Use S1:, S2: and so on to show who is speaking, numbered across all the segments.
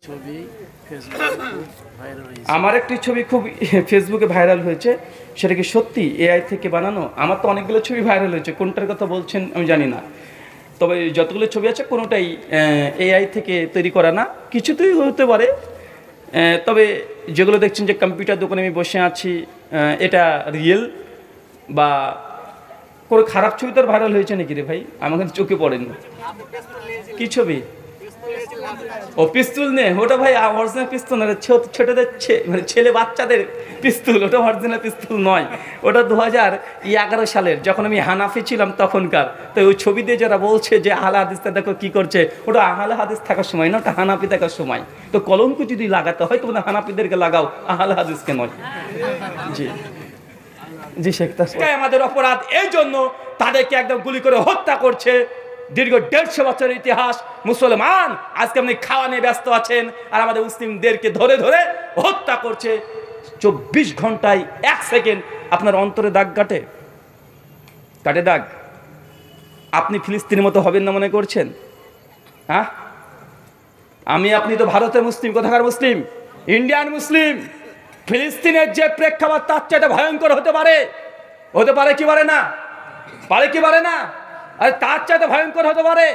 S1: ছবি ফেসবুকে খুব ভাইরাল হয়েছে।
S2: আমার একটি ছবি খুব ফেসবুকে ভাইরাল হয়েছে। সেটা কি সত্যি এআই থেকে বানানো? আমার তো অনেকগুলো ছবি ভাইরাল হয়েছে, কোনটার কথা বলছেন আমি জানি না। তবে যতগুলো ছবি আছে কোনোটাই এআই থেকে তৈরি করা না, কিছুতেই হতে পারে। তবে যেগুলো দেখছেন যে কম্পিউটার দোকানে আমি বসে আছি, এটা রিয়েল বা কোনো খারাপ ছবি তো ভাইরাল হয়েছে নাকি রে ভাই? আমার কাছে চোখে পড়েনি। কি ছবি? ও পিস্তল নে, ওটা ভাই অরিজিনাল পিস্তল না, ছোটদের মানে ছেলে বাচ্চাদের পিস্তল, ওটা অরিজিনাল পিস্তল নয়। ওটা 2011 সালের, যখন আমি হানাফি ছিলাম তখনকার। তো ওই ছবি দিয়ে যারা বলছে যে আহলে হাদিসটা দেখো কি করছে, ওটা আহলে হাদিস থাকার সময় না, ওটা হানাফি থাকার সময়। তো কলঙ্ক যদি লাগাতে হয় তো হানাফিদেরকে লাগাও, আহলে হাদিসকে নয়। জি জি শেখ আমাদের অপরাধ এই জন্য তাদেরকে একদম গুলি করে হত্যা করছে। দীর্ঘ 150 বছরের ইতিহাস। মুসলমান আজকে আপনি খাওয়া নিয়ে ব্যস্ত আছেন, আর আমাদের মুসলিমদেরকে ধরে ধরে হত্যা করছে। 24 ঘন্টায় 1 সেকেন্ড আপনার অন্তরে দাগ কাটে দাগ। আপনি ফিলিস্তিনের মতো হবেন না মনে করছেন? হ্যাঁ, আপনি তো ভারতের মুসলিম, কোথাকার মুসলিম? ইন্ডিয়ান মুসলিম। ফিলিস্তিনের যে প্রেক্ষাপট তার চেয়ে ভয়ঙ্কর হতে পারে কি পারে না? আর তার চাইতে ভয়ঙ্কর হতে পারে।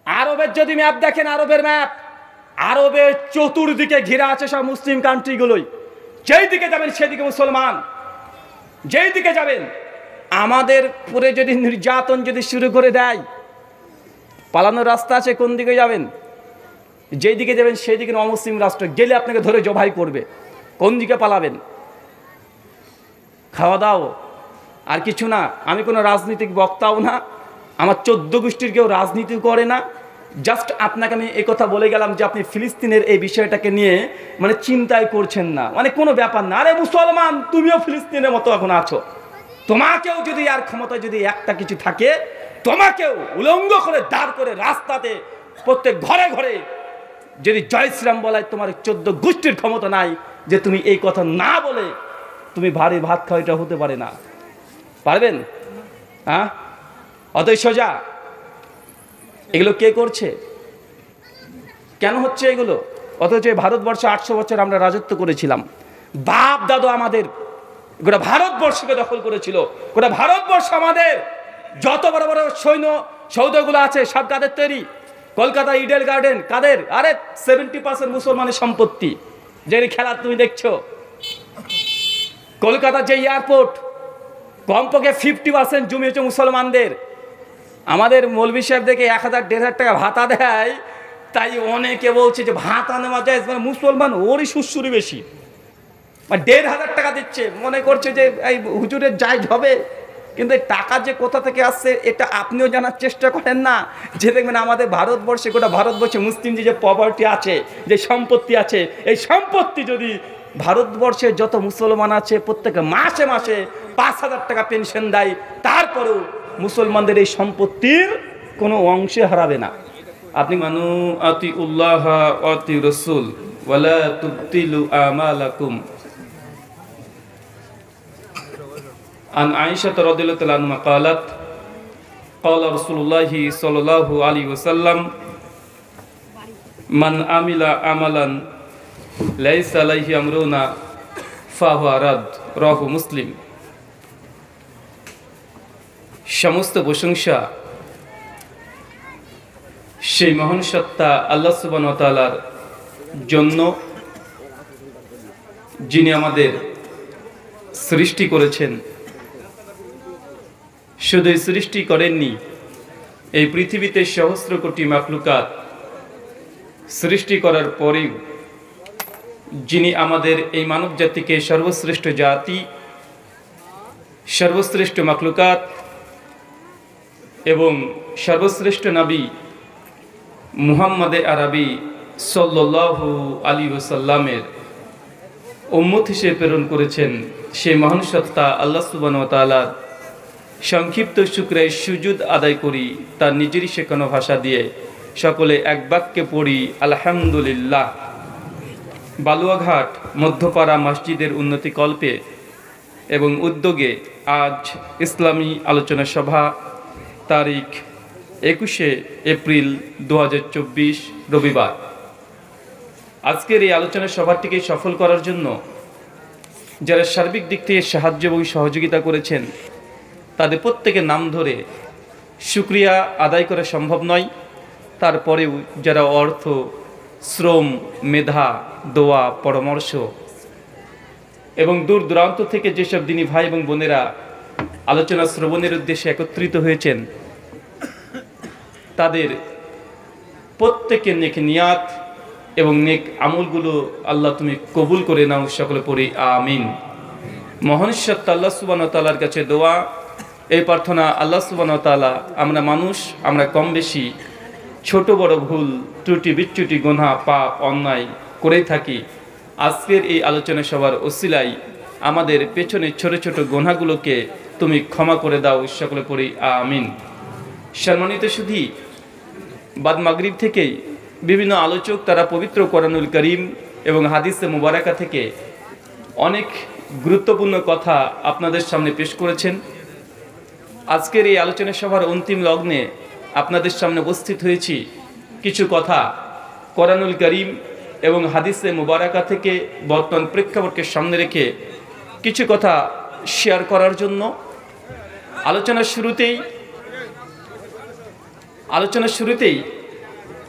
S2: আরবের যদি ম্যাপ দেখেন, আরবের ম্যাপ, আরবের চতুর্দিকে ঘিরে আছে সব মুসলিম কান্ট্রিগুলোই। যেই দিকে যাবেন সেদিকে মুসলমান, যেই দিকে যাবেন। আমাদের পুরে যদি নির্যাতন যদি শুরু করে দেয়, পালানোর রাস্তা আছে, কোন দিকে যাবেন? যেই দিকে যাবেন সেই দিকে অমুসলিম রাষ্ট্র গেলে আপনাকে ধরে জবাই করবে। কোন দিকে পালাবেন? খাওয়া দাও আর কিছু না। আমি কোনো রাজনৈতিক বক্তাও না, আমার 14 গোষ্ঠীর কেউ রাজনীতি করে না। জাস্ট আপনাকে আমি এই কথা বলে গেলাম যে আপনি ফিলিস্তিনের এই বিষয়টাকে নিয়ে মানে চিন্তাই করছেন না, মানে কোনো ব্যাপার না। আরে মুসলমান, তুমিও ফিলিস্তিনের মতো এখন আছো। তোমাকেও যদি আর ক্ষমতা যদি একটা কিছু থাকে, তোমাকেও উলঙ্গ করে দাঁড় করে রাস্তাতে প্রত্যেক ঘরে ঘরে যদি জয় শ্রীরাম বলায়, তোমার 14 গোষ্ঠীর ক্ষমতা নাই যে তুমি এই কথা না বলে তুমি ভারী ভাত খাও। এটা হতে পারে না। পারবেন? হ্যাঁ, অতই সোজা। এগুলো কে করছে? কেন হচ্ছে এগুলো? অথচ ভারতবর্ষে 800 বছর আমরা রাজত্ব করেছিলাম। বাপ দাদু আমাদের গোটা ভারতবর্ষকে দখল করেছিল। গোটা ভারতবর্ষ আমাদের। যত বড় বড় সৈন্য সৌধগুলো আছে সব কাদের তৈরি? কলকাতা ইডেন গার্ডেন কাদের? আরে 70% মুসলমানের সম্পত্তি। যে খেলা তুমি দেখছো, কলকাতার যে এয়ারপোর্ট, কমপক্ষে 50% জমি হচ্ছে মুসলমানদের। আমাদের মৌলভী সাহেব দেখে 1000-1500 টাকা ভাতা দেয়, তাই অনেকে বলছে যে ভাতা নেওয়া যায়, মানে মুসলমান ওরই সুশ্রুরি বেশি, মানে 1500 টাকা দিচ্ছে, মনে করছে যে এই হুজুরের জায়জ হবে। কিন্তু এই টাকা যে কোথা থেকে আসছে এটা আপনিও জানার চেষ্টা করেন না। যে দেখবেন আমাদের ভারতবর্ষে, গোটা ভারতবর্ষে মুসলিম যে প্রপার্টি আছে, যে সম্পত্তি আছে, এই সম্পত্তি যদি ভারতবর্ষে যত মুসলমান আছে প্রত্যেকে মাসে মাসে 5000 টাকা পেনশন দেয়, তারপরেও মুসলমানদের এই সম্পত্তির কোনো অংশে হারাবে না। আপনি মানু আতি উল্লাহ আতি রাসূল ওয়ালা তুবতিলু আমালাকুম। আন আয়েশা রাদিয়াল্লাহু তাআলা আনহা قالت قال رسول الله صلى الله عليه وسلم من عمل عملا ليس عليه امرنا فهو رد রাহু মুসলিম। সমস্ত প্রশংসা সেই মহান সত্তা আল্লাহ সুবহানাহু ওয়া তাআলার জন্য, যিনি আমাদের সৃষ্টি করেছেন। শুধু সৃষ্টি করেননি, এই পৃথিবীতে সহস্র কোটি মাখলুকাত সৃষ্টি করার পরেও যিনি আমাদের এই মানব জাতিকে সর্বশ্রেষ্ঠ জাতি, সর্বশ্রেষ্ঠ মাখলুকাত এবং সর্বশ্রেষ্ঠ নবী মুহাম্মদে আরবি সাল্লাল্লাহু আলাইহি ওয়াসাল্লামের উম্মত হিসেবে প্রেরণ করেছেন, সেই মহান সত্তা আল্লাহ সুবহানাহু ওয়া তাআলার সংক্ষিপ্ত শুকরিয়া সুজুদ আদায় করি তার নিজেরই শেখানো ভাষা দিয়ে। সকলে এক বাক্যে পড়ি আলহামদুলিল্লাহ। বালুয়াঘাট মধ্যপাড়া মসজিদের উন্নতি কল্পে এবং উদ্যোগে আজ ইসলামী আলোচনা সভা, তারিখ 21 এপ্রিল 2024 রবিবার। আজকের এই আলোচনা সভাটিকে সফল করার জন্য যারা সার্বিক দিক থেকে সাহায্য এবং সহযোগিতা করেছেন তাদের প্রত্যেকের নাম ধরে শুকরিয়া আদায় করা সম্ভব নয়। তারপরেও যারা অর্থ, শ্রম, মেধা, দোয়া, পরামর্শ এবং দূর দূরান্ত থেকে যেসব দিনী ভাই এবং বোনেরা আলোচনা শ্রবণের উদ্দেশ্যে একত্রিত হয়েছেন তাদের প্রত্যেকের নেক নিয়াত এবং নেক আমলগুলো আল্লাহ তুমি কবুল করে নাও, সকলে পড়ি আমিন। মহান সত্তা আল্লাহ সুবহানাহু ওয়া তাআলার কাছে দোয়া, এই প্রার্থনা, আল্লাহ সুবহানাহু ওয়া তাআলা, আমরা মানুষ, আমরা কম বেশি ছোট বড় ভুল ত্রুটি বিচ্যুতি গুনাহ পাপ অন্যায় করেই থাকি। আজকের এই আলোচনা সভার ওসিলায় আমাদের পেছনে ছোট ছোট গুনাহগুলোকে তুমি ক্ষমা করে দাও, সকলে পড়ি আমিন। সম্মানিত সুধী, বাদ মাগরিব থেকেই বিভিন্ন আলোচক তারা পবিত্র কোরআনুল কারীম এবং হাদিসে মুবারাকা থেকে অনেক গুরুত্বপূর্ণ কথা আপনাদের সামনে পেশ করেছেন। আজকের এই আলোচনা সভার অন্তিম লগ্নে আপনাদের সামনে উপস্থিত হয়েছি কিছু কথা কোরআনুল কারীম এবং হাদিসে মুবারাকা থেকে বর্তমান প্রেক্ষাপটকে সামনে রেখে কিছু কথা শেয়ার করার জন্য। আলোচনার শুরুতেই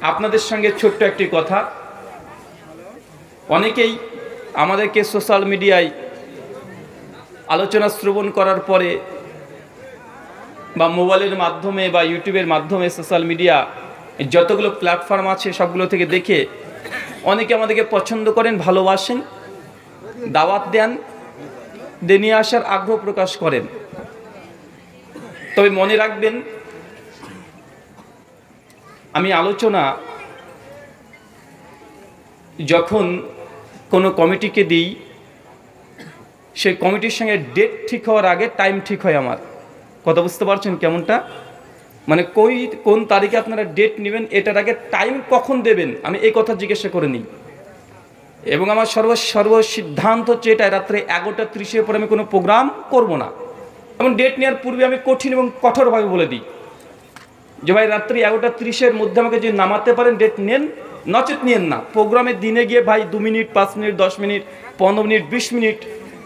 S2: আপনাদের সঙ্গে ছোট্ট একটি কথা। অনেকেই আমাদেরকে সোশ্যাল মিডিয়ায় আলোচনা শ্রবণ করার পরে বা মোবাইলের মাধ্যমে বা ইউটিউবের মাধ্যমে সোশ্যাল মিডিয়া যতগুলো প্ল্যাটফর্ম আছে সবগুলো থেকে দেখে অনেকে আমাদেরকে পছন্দ করেন, ভালোবাসেন, দাওয়াত দেন, নিয়ে আসার আগ্রহ প্রকাশ করেন। তবে মনে রাখবেন, আমি আলোচনা যখন কোনো কমিটিকে দিই, সেই কমিটির সঙ্গে ডেট ঠিক হওয়ার আগে টাইম ঠিক হয় আমার। কথা বুঝতে পারছেন কেমনটা? মানে কোন তারিখে আপনারা ডেট নেবেন, এটার আগে টাইম কখন দেবেন আমি এই কথা জিজ্ঞাসা করে নিই। এবং আমার সর্ব সিদ্ধান্ত হচ্ছে এটা, রাত্রে 11:30-এর পরে আমি কোনো প্রোগ্রাম করব না। এবং ডেট নেওয়ার পূর্বে আমি কঠিন এবং কঠোরভাবে বলে দিই যে ভাই রাত্রি 11:30-এর মধ্যে আমাকে যদি নামাতে পারেন ডেট নেন, নচেত নিয়েন না। প্রোগ্রামের দিনে গিয়ে ভাই 2 minute, 5 minute, 10 minute, 15 minute, 20 minute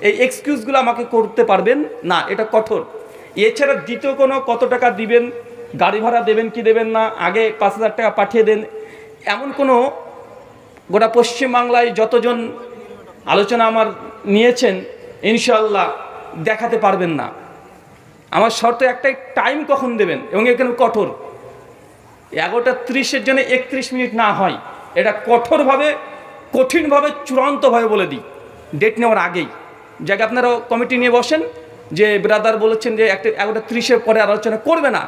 S2: এই এক্সকিউজগুলো আমাকে করতে পারবেন না, এটা কঠোর। এছাড়া দ্বিতীয় কোনো কত টাকা দিবেন, গাড়ি ভাড়া দেবেন কি দেবেন না, আগে 5,000 টাকা পাঠিয়ে দেন, এমন কোনো গোটা পশ্চিমবাংলায় যতজন আলোচনা আমার নিয়েছেন ইনশাআল্লাহ দেখাতে পারবেন না। আমার শর্ত একটাই, টাইম কখন দেবেন এবং এখানে কঠোর। 11:30-এর জন্য 31 মিনিট না হয়, এটা কঠিনভাবে চূড়ান্তভাবে বলে দিই ডেট নেওয়ার আগেই। যাকে আপনারা কমিটি নিয়ে বসেন যে ব্রাদার বলেছেন যে 11:30-এর পরে আলোচনা করবে না,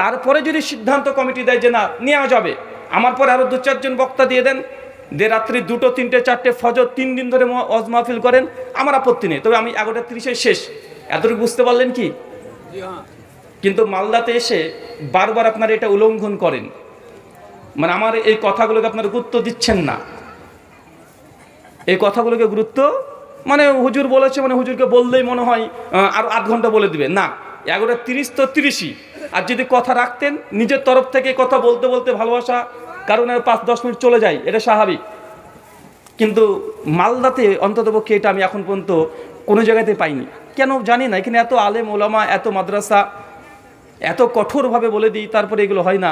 S2: তারপরে যদি সিদ্ধান্ত কমিটি দেয় যে না নেওয়া যাবে, আমার পরে আরও 2-4 জন বক্তা দিয়ে দেন, রাত্রি 2, 3, 4 ফজর 3 দিন ধরে ওয়াজ মাহফিল করেন, আমার আপত্তি নেই। তবে আমি 11:30-এ শেষ, এতটুকু বুঝতে পারলেন কি? কিন্তু মালদাতে এসে বারবার আপনারা এটা উল্লঙ্ঘন করেন, মানে আমার এই কথাগুলোকে আপনারা গুরুত্ব দিচ্ছেন না। এই কথাগুলোকে গুরুত্ব, মানে হুজুর বলেছে মানে হুজুরকে বললেই মনে হয় আর 8 ঘন্টা বলে দিবে না। 11:30 তো 30ই। আর যদি কথা রাখতেন নিজের তরফ থেকে কথা বলতে বলতে ভালোবাসা কারণে 5-10 মিনিট চলে যায়, এটা স্বাভাবিক। কিন্তু মালদাতে অন্ততপক্ষে এটা আমি এখন পর্যন্ত কোনো জায়গাতে পাইনি, কেন জানি না। এখানে এত আলেম ওলামা, এত মাদ্রাসা, এত কঠোরভাবে বলে দিই, তারপরে এগুলো হয় না।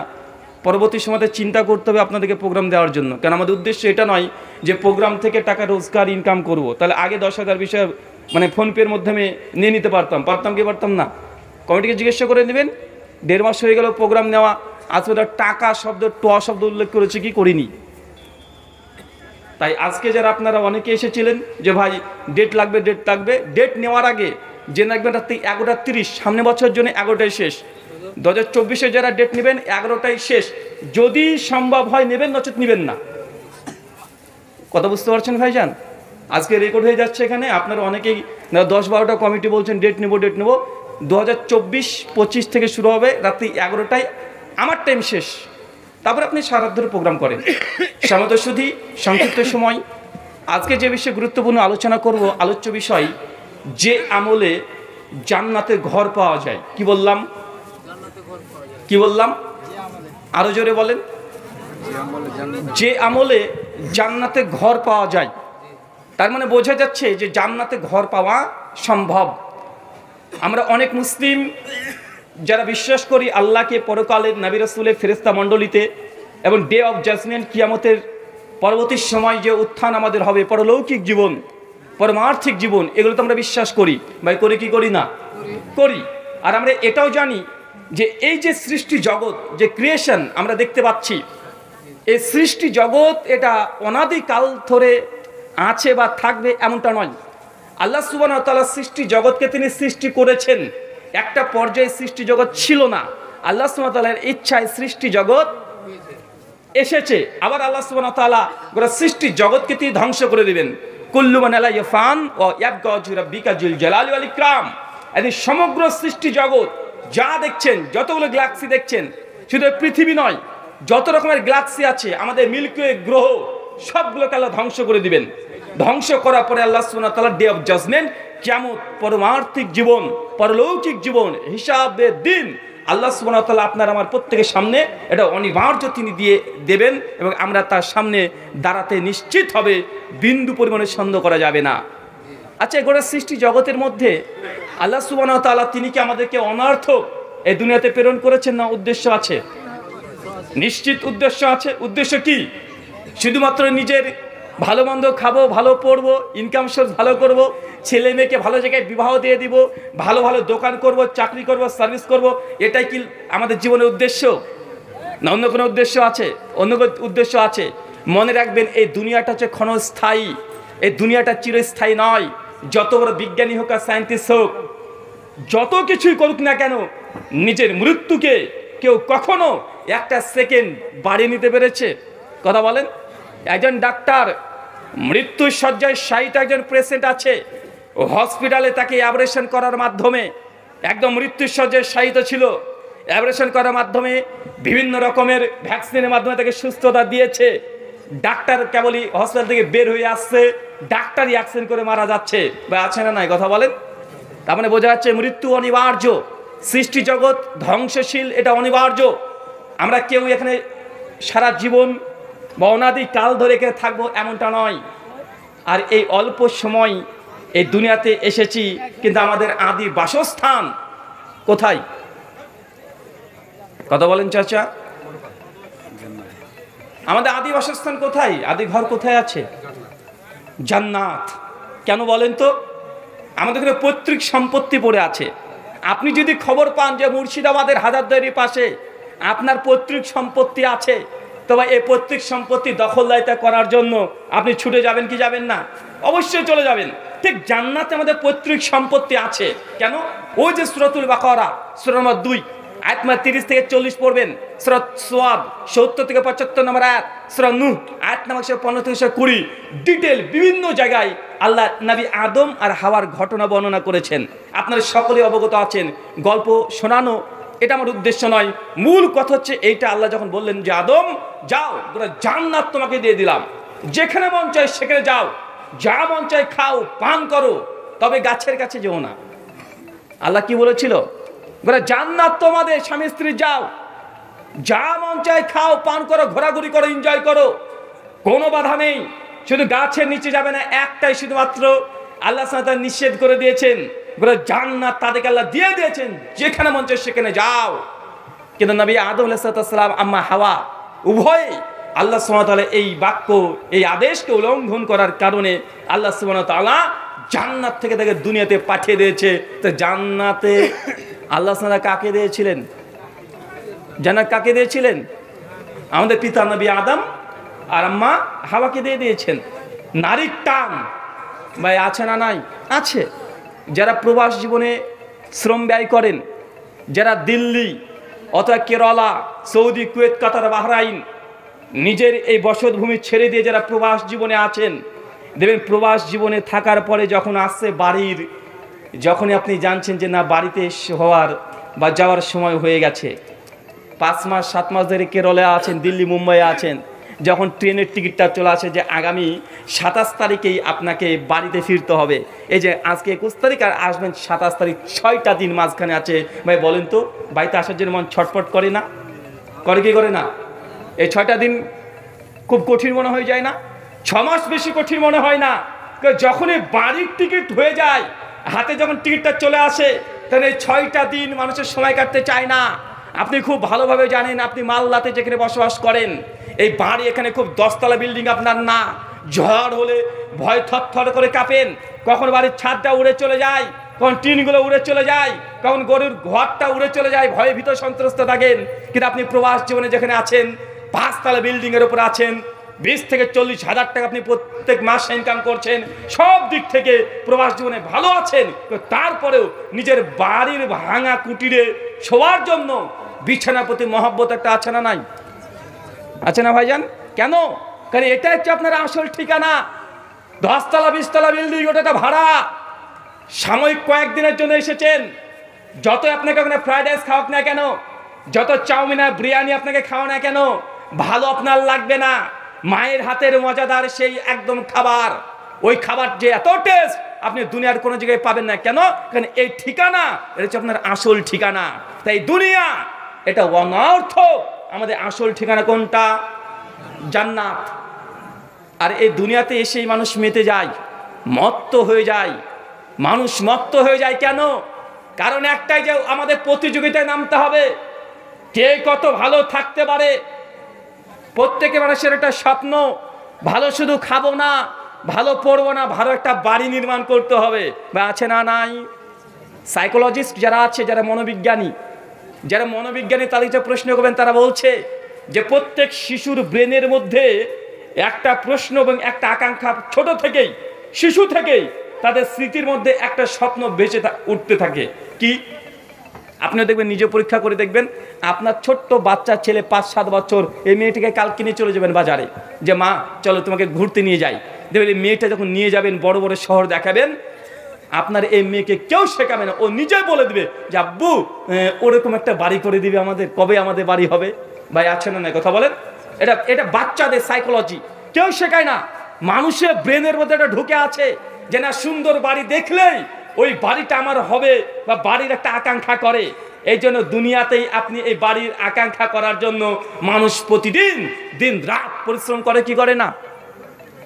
S2: পরবর্তী সময়তে চিন্তা করতে হবে আপনাদেরকে প্রোগ্রাম দেওয়ার জন্য, কারণ আমাদের উদ্দেশ্য এটা নয় যে প্রোগ্রাম থেকে টাকা রোজগার ইনকাম করব। তাহলে আগে 10,000 বিষয় মানে ফোনপের মাধ্যমে নিয়ে নিতে পারতাম কি পারতাম না? কমিটিকে জিজ্ঞাসা করে নেবেন। 1.5 মাস হয়ে গেল প্রোগ্রাম নেওয়া, আজকে টাকা শব্দ শব্দ উল্লেখ করেছে কি করিনি। তাই আজকে যারা আপনারা অনেকে এসেছিলেন যে ভাই ডেট লাগবে, ডেট নেওয়ার আগে জেনে রাখবেন রাত্রি 11:30, সামনে বছর জন্য 11টায় শেষ। 2024-এ যারা ডেট নেবেন 11টায় শেষ, যদি সম্ভব হয় নেবেন, নচেত নেবেন না। কথা বুঝতে পারছেন ভাইজান? আজকে রেকর্ড হয়ে যাচ্ছে এখানে। আপনারা অনেকেই 10-12টা কমিটি বলছেন ডেট নেব। 2024-25 থেকে শুরু হবে রাত্রি 11টায়, আমার টাইম শেষ। তারপরে আপনি সারা ধরে প্রোগ্রাম করেন। সমাজ শুধু সংক্ষিপ্ত সময় আজকে যে বিষয়ে গুরুত্বপূর্ণ আলোচনা করব, আলোচ্য বিষয় যে আমলে জান্নাতে ঘর পাওয়া যায়। কি বললাম? আরো জোরে বলেন। যে আমলে জান্নাতে ঘর পাওয়া যায়, তার মানে বোঝা যাচ্ছে যে জান্নাতে ঘর পাওয়া সম্ভব। আমরা অনেক মুসলিম যারা বিশ্বাস করি আল্লাহকে, পরকালের, নবী রাসূলের, ফেরেশতা মণ্ডলীতে এবং ডে অফ জাজমেন্ট, কিয়ামতের পরবর্তী সময় যে উত্থান আমাদের হবে, পরলৌকিক জীবন, পরমার্থিক জীবন, এগুলো তো আমরা বিশ্বাস করি। ভাই করি কি করি না? করি। আর আমরা এটাও জানি যে এই যে সৃষ্টি জগৎ, যে ক্রিয়েশন আমরা দেখতে পাচ্ছি, এই সৃষ্টি জগৎ এটা অনাদিকাল ধরে আছে বা থাকবে এমনটা নয়। আল্লাহ সুবহানাহু ওয়া তাআলা সৃষ্টি জগৎকে তিনি সৃষ্টি করেছেন, একটা পর্যায়ে সৃষ্টি জগৎ ছিল না, আল্লাহ সুবহানাহু ওয়া তাআলার ইচ্ছায় সৃষ্টি জগৎ এসেছে। আবার আল্লাহ সুবহানাহু ওয়া তাআলা গোটা সৃষ্টি জগৎকে তিনি ধ্বংস করে দিবেন। কুল্লু মান আলাইহা ফান ওয়া ইয়াবকা ওয়াজহু রাব্বিকা যুল জালালি ওয়াল ইকরাম। এই সমগ্র সৃষ্টি জগৎ যা দেখছেন, যতগুলো গ্যালাক্সি দেখছেন, শুধু পৃথিবী নয়, যত রকমের গ্যালাক্সি আছে, আমাদের মিল্কি ওয়ে গ্রহ, সবগুলোকে আল্লাহ ধ্বংস করে দিবেন। ধ্বংস করার পরে আল্লাহ সুবহানাহু ওয়া তাআলা ডে অফ জাজমেন্ট, কিয়ামত, পরমার্থিক জীবন, পরলৌকিক জীবন, হিসাবের দিন আল্লাহ সুবহানাহু ওয়া তাআলা আপনার আমার প্রত্যেকের সামনে এটা অনিবার্য তিনি দিয়ে দেবেন এবং আমরা তার সামনে দাঁড়াতে নিশ্চিত হবে, বিন্দু পরিমাণে সন্দেহ করা যাবে না। আচ্ছা, গোটা সৃষ্টি জগতের মধ্যে আল্লাহ সুবহানাহু ওয়া তাআলা তিনি কি আমাদেরকে অনর্থক এই দুনিয়াতে প্রেরণ করেছেন না উদ্দেশ্য আছে? নিশ্চিত উদ্দেশ্য আছে। উদ্দেশ্য কি? শুধুমাত্র নিজের ভালো মন্দ খাবো, ভালো পড়বো, ইনকাম সোর্স ভালো করব, ছেলে মেয়েকে ভালো জায়গায় বিবাহ দিয়ে দিব, ভালো ভালো দোকান করব, চাকরি করব, সার্ভিস করব, এটাই কি আমাদের জীবনের উদ্দেশ্য? না অন্য কোনো উদ্দেশ্য আছে? অন্য কোনো উদ্দেশ্য আছে। মনে রাখবেন, এই দুনিয়াটা হচ্ছে ক্ষণস্থায়ী, এই দুনিয়াটা চিরস্থায়ী নয়। যত বড় বিজ্ঞানী হোক আর সায়েন্টিস্ট হোক, যত কিছুই করুক না কেন, নিজের মৃত্যুকে কেউ কখনো একটা সেকেন্ড বাড়িয়ে নিতে পেরেছে? কথা বলেন। একজন ডাক্তার মৃত্যুর শয্যায় শায়িত একজন পেশেন্ট আছে, ও হসপিটালে তাকে অপারেশন করার মাধ্যমে, একদম মৃত্যুর শয্যায় শায়িত ছিল, অপারেশন করার মাধ্যমে বিভিন্ন রকমের ভ্যাকসিনের মাধ্যমে তাকে সুস্থতা দিয়েছে। ডাক্তার কেবলই হসপিটাল থেকে বের হয়ে আসছে, ডাক্তারই অ্যাক্সিডেন্ট করে মারা যাচ্ছে, বা আছে না নাই? কথা বলেন। তার মানে বোঝা যাচ্ছে মৃত্যু অনিবার্য, সৃষ্টি জগৎ ধ্বংসশীল, এটা অনিবার্য। আমরা কেউ এখানে সারা জীবন বা অনাদি কাল ধরে এখানে থাকবো এমনটা নয়। আর এই অল্প সময় এই দুনিয়াতে এসেছি, কিন্তু আমাদের আদি বাসস্থান কোথায়? কথা বলেন চাচা, আমাদের আদি বাসস্থান কোথায়? আদি ঘর কোথায় আছে? জান্নাত। কেন বলেন তো? আমাদের এখানে পৈতৃক সম্পত্তি পড়ে আছে। আপনি যদি খবর পান যে মুর্শিদাবাদের হাজারদুয়ারির পাশে আপনার পৈতৃক সম্পত্তি আছে, তবে এই পৈতৃক সম্পত্তি দখলদারিতা করার জন্য আপনি ছুটে যাবেন কি যাবেন না? অবশ্যই চলে যাবেন। ঠিক জান্নাতে আমাদের পৈতৃক সম্পত্তি আছে। কেন? ওই যে সূরাতুল বাকারা, সূরা নম্বর 2, আয়াত নম্বর 30 থেকে 40 পড়বেন, সূরা সোয়াদ 70 থেকে 75 নম্বর আয়াত, সূরা নূহ আয়াত নম্বর 15 থেকে 20, ডিটেল বিভিন্ন জায়গায় আল্লাহ নবী আদম আর হাওয়ার ঘটনা বর্ণনা করেছেন। আপনারা সকলে অবগত আছেন। গল্প শোনানো এটা আমার উদ্দেশ্য নয়, মূল কথা হচ্ছে এইটা। আল্লাহ যখন বললেন যে আদম যাও, গোটা জান্নাত তোমাকে দিয়ে দিলাম, যেখানে মন চায় সেখানে যাও, যা মন চায় খাও, পান করো, তবে গাছের কাছে যেও না। আল্লাহ কি বলেছিল? গোটা জান্নাত তোমাদের, স্বামী স্ত্রী যাও, যা মন চায় খাও, পান করো, ঘোরাঘুরি করো, এনজয় করো, কোনো বাধা নেই। শুধু গাছের নিচে যাবে না, একটাই শুধুমাত্র আল্লাহ সুবহানাহু ওয়া তাআলা নিষেধ করে দিয়েছেন, গোটা জান্নাত তাদেরকে আল্লাহ দিয়ে দিয়েছেন, যেখানে মন চায় সেখানে যাও। কিন্তু নবী আদম আলাইহিস সালাম, আম্মা হাওয়া উভয়ে আল্লাহ সুবহানাহু ওয়া তাআলা এই বাক্য, এই আদেশকে উল্লঙ্ঘন করার কারণে আল্লাহ সুবহানাহু ওয়া তাআলা জান্নাত থেকে তাকে দুনিয়াতে পাঠিয়ে দিয়েছে। তো জান্নাতে আল্লাহ সুবহানাহু ওয়া তাআলা কাকে দিয়েছিলেন? জান্নাত কাকে দিয়েছিলেন? আমাদের পিতা নবী আদম আর আম্মা হাওয়াকে দিয়ে দিয়েছেন। নারীর টান ভাই আছে না নাই? আছে। যারা প্রবাস জীবনে শ্রম ব্যয় করেন, যারা দিল্লি অথবা কেরালা, সৌদি, কুয়েত, কাতার, বাহরাইন নিজের এই বসতভূমি ছেড়ে দিয়ে যারা প্রবাস জীবনে আছেন, দেখবেন প্রবাস জীবনে থাকার পরে যখন আসছে বাড়ির, যখনই আপনি জানছেন যে না বাড়িতে হওয়ার বা যাওয়ার সময় হয়ে গেছে, 5 মাস 7 মাস ধরে কেরলে আছেন, দিল্লি, মুম্বাইয়ে আছেন, যখন ট্রেনের টিকিটটা চলে আসে যে আগামী 27 তারিখেই আপনাকে বাড়িতে ফিরতে হবে, এই যে আজকে 21 তারিখ আর আসবেন 27 তারিখ, 6টা দিন মাঝখানে আছে। ভাই বলেন তো, বাড়িতে আসার জন্য মন ছটফট করে না? করে কি করে না? এই 6টা দিন খুব কঠিন মনে হয়ে যায় না? 6 মাস বেশি কঠিন মনে হয় না, যখনই বাড়ির টিকিট হয়ে যায়, হাতে যখন টিকিটটা চলে আসে, তখন এই 6টা দিন মানুষের সময় কাটতে চায় না। আপনি খুব ভালোভাবে জানেন, আপনি মালদাতে যেখানে বসবাস করেন, এই বাড়ি এখানে খুব 10তলা বিল্ডিং আপনার না। ঝড় হলে ভয় থরথর করে কাঁপেন, কখন বাড়ির ছাদটা উড়ে চলে যায়, কখন টিনগুলো উড়ে চলে যায়, কখন গরুর ঘরটা উড়ে চলে যায়, ভয়ে ভীত সন্ত্রস্ত থাকেন। কিন্তু আপনি প্রবাস জীবনে যেখানে আছেন, 5তলা বিল্ডিংয়ের উপর আছেন, 20 থেকে 40 হাজার টাকা আপনি প্রত্যেক মাসে ইনকাম করছেন, সব দিক থেকে প্রবাস জীবনে ভালো আছেন। তারপরেও নিজের বাড়ির ভাঙা কুটিরে শোয়ার জন্য বিছানার প্রতি মহব্বত একটা আছে না নাই? আছে না ভাইজান? কেন? কারণ এটা হচ্ছে আপনার আসল ঠিকানা। 10তলা 20তলা বিল্ডিং, ওটা একটা ভাড়া। সাময়িক কয়েকদিনের জন্য এসেছেন। যত আপনাকে ওখানে ফ্রাইড রাইস খাওয়াক না কেন, যত চাউমিন আর বিরিয়ানি আপনাকে খাওয়া না কেন, ভালো আপনার লাগবে না। মায়ের হাতের মজাদার সেই একদম খাবার, ওই খাবার যে এত টেস্ট আপনি দুনিয়ার কোনো জায়গায় পাবেন না। কেন? কারণ এই ঠিকানা, এটা হচ্ছে আপনার আসল ঠিকানা। তাই দুনিয়া এটা অনর্থ, আমাদের আসল ঠিকানা কোনটা? জান্নাত। আর এই দুনিয়াতে এসেই মানুষ মেতে যায়, মত্ত হয়ে যায়। মানুষ মত্ত হয়ে যায় কেন? কারণ একটাই, যে আমাদের প্রতিযোগিতায় নামতে হবে, কে কত ভালো থাকতে পারে। প্রত্যেকে মানুষের একটা স্বপ্ন, ভালো শুধু খাবো না, ভালো পড়বো না, ভালো একটা বাড়ি নির্মাণ করতে হবে। বা আছে না নাই? সাইকোলজিস্ট যারা আছে, যারা মনোবিজ্ঞানী, তাদের যে প্রশ্ন করবেন, তারা বলছে যে প্রত্যেক শিশুর ব্রেনের মধ্যে একটা প্রশ্ন এবং একটা আকাঙ্ক্ষা ছোট থেকেই, শিশু থেকেই তাদের স্মৃতির মধ্যে একটা স্বপ্ন বেঁচে উঠতে থাকে। কি? আপনিও দেখবেন, নিজে পরীক্ষা করে দেখবেন, আপনার ছোট্ট বাচ্চা ছেলে 5-7 বছর, এই মেয়েটিকে কালকে নিয়ে চলে যাবেন বাজারে, যে মা চলো তোমাকে ঘুরতে নিয়ে যাই। দেখবেন এই মেয়েটা যখন নিয়ে যাবেন, বড় বড় শহর দেখাবেন, আপনার এই মেয়েকে কেউ শেখাবে না, ও নিজে বলে দিবে যে আব্বু ওরকম একটা বাড়ি করে দিবে আমাদের, কবে আমাদের বাড়ি হবে। ভাই আছে না? কথা বলেন। এটা বাচ্চাদের সাইকোলজি, কেউ শেখায় না। মানুষের ব্রেনের মধ্যে এটা ঢুকে আছে যে না, সুন্দর বাড়ি দেখলেই ওই বাড়িটা আমার হবে, বা বাড়ির একটা আকাঙ্ক্ষা করে। এই জন্য দুনিয়াতেই আপনি এই বাড়ির আকাঙ্ক্ষা করার জন্য মানুষ প্রতিদিন দিন রাত পরিশ্রম করে, কি করে না?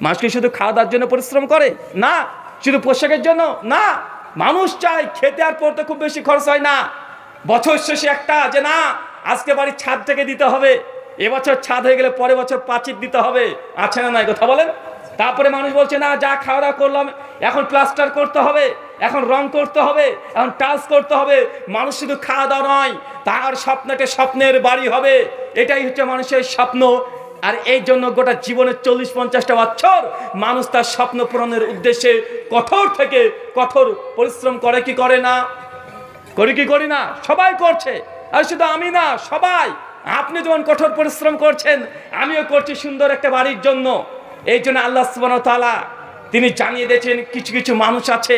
S2: মানুষ কি শুধু খাওয়া দাওয়ার জন্য পরিশ্রম করে? না। শুধু পোশাকের জন্য না। মানুষ চায় খেতে আর পড়তে খুব বেশি খরচ হয় না। বছর শেষে একটা, যে না আজকে বাড়ির ছাদ থেকে দিতে হবে, এবছর ছাদ হয়ে গেলে পরের বছর পাঁচিল দিতে হবে। আছে না নাই? কথা বলেন। তারপরে মানুষ বলছে না, যা খাওয়া দাওয়া করলাম, এখন প্লাস্টার করতে হবে, এখন রং করতে হবে, এখন টাচ করতে হবে। মানুষ শুধু খাওয়া দাওয়া নয়, তার স্বপ্নটা স্বপ্নের বাড়ি হবে। এটাই হচ্ছে মানুষের স্বপ্ন। আর এই জন্য গোটা জীবনের 40-50টা বছর মানুষ তার স্বপ্ন পূরণের উদ্দেশ্যে কঠোর থেকে কঠোর পরিশ্রম করে, কি করে না? করি না? সবাই করছে। আর শুধু আমি না, সবাই। আপনি যেমন কঠোর পরিশ্রম করছেন, আমিও করছি সুন্দর একটা বাড়ির জন্য। এই জন্য আল্লাহ সুবহানাহু ওয়া তাআলা তিনি জানিয়ে দিয়েছেন, কিছু কিছু মানুষ আছে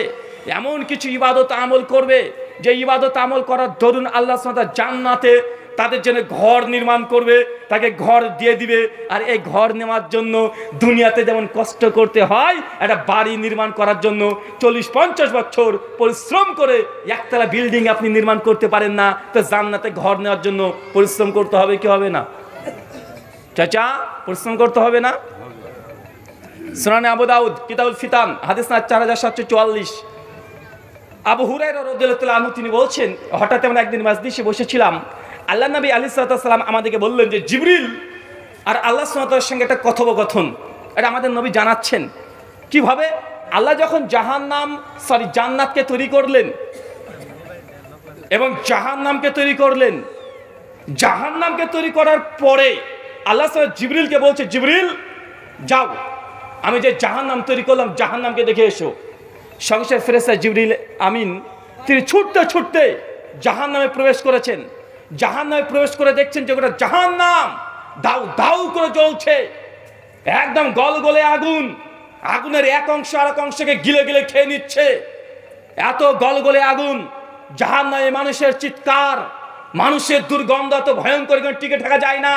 S2: এমন কিছু ইবাদত আমল করবে, যে ইবাদত আমল করার দরুন আল্লাহ সুবহানাহু ওয়া তাআলা জান্নাতে তাদের জন্য ঘর নির্মাণ করবে, তাকে ঘর দিয়ে দিবে। আর এই ঘর নেওয়ার জন্য দুনিয়াতে যেমন কষ্ট করতে হয়, একটা বাড়ি নির্মাণ করার জন্য 40-50 বছর পরিশ্রম করে একতলা বিল্ডিং আপনি নির্মাণ করতে পারেন না, তো জান্নাতে ঘর নেওয়ার জন্য পরিশ্রম করতে হবে কি হবে না? চাচা, পরিশ্রম করতে হবে না? সুনানে আবু দাউদ কিতাবুল ফিতান হাদিস না 4744, আবু হুরায়রা রাদিয়াল্লাহু তাআলা আনহু তিনি বলছেন, হঠাৎ আমরা একদিন মজলিসে বসেছিলাম, আল্লাহ নবী আলাইহিস সালাম আমাদেরকে বললেন যে জিবরিল আর আল্লাহ সুবহানাহু ওয়া তাআলার সঙ্গে একটা কথোপকথন, এটা আমাদের নবী জানাচ্ছেন। কিভাবে? আল্লাহ যখন জান্নাতকে তৈরি করলেন এবং জাহান্নামকে তৈরি করলেন, জাহান্নামকে তৈরি করার পরে আল্লাহ জিবরিলকে বলছে, জিবরিল যাও, আমি যে জাহান্নাম তৈরি করলাম, জাহান্নামকে দেখে এসো। সঙ্গে সঙ্গে ফেরেশতা জিবরিল আমিন তিনি ছুটতে ছুটতে জাহান্নামে প্রবেশ করেছেন। জাহান্নামে প্রবেশ করে দেখছেন যে ওটা জাহান্নাম দাউ দাউ করে জ্বলছে, একদম গলগলে আগুন, আগুনের এক অংশ আর এক অংশকে গিলে গিলে খেয়ে নিচ্ছে। এত গলগলে আগুন, জাহান্নামে মানুষের চিৎকার, মানুষের দুর্গন্ধ এত ভয়ঙ্কর, টিকে থাকা যায় না।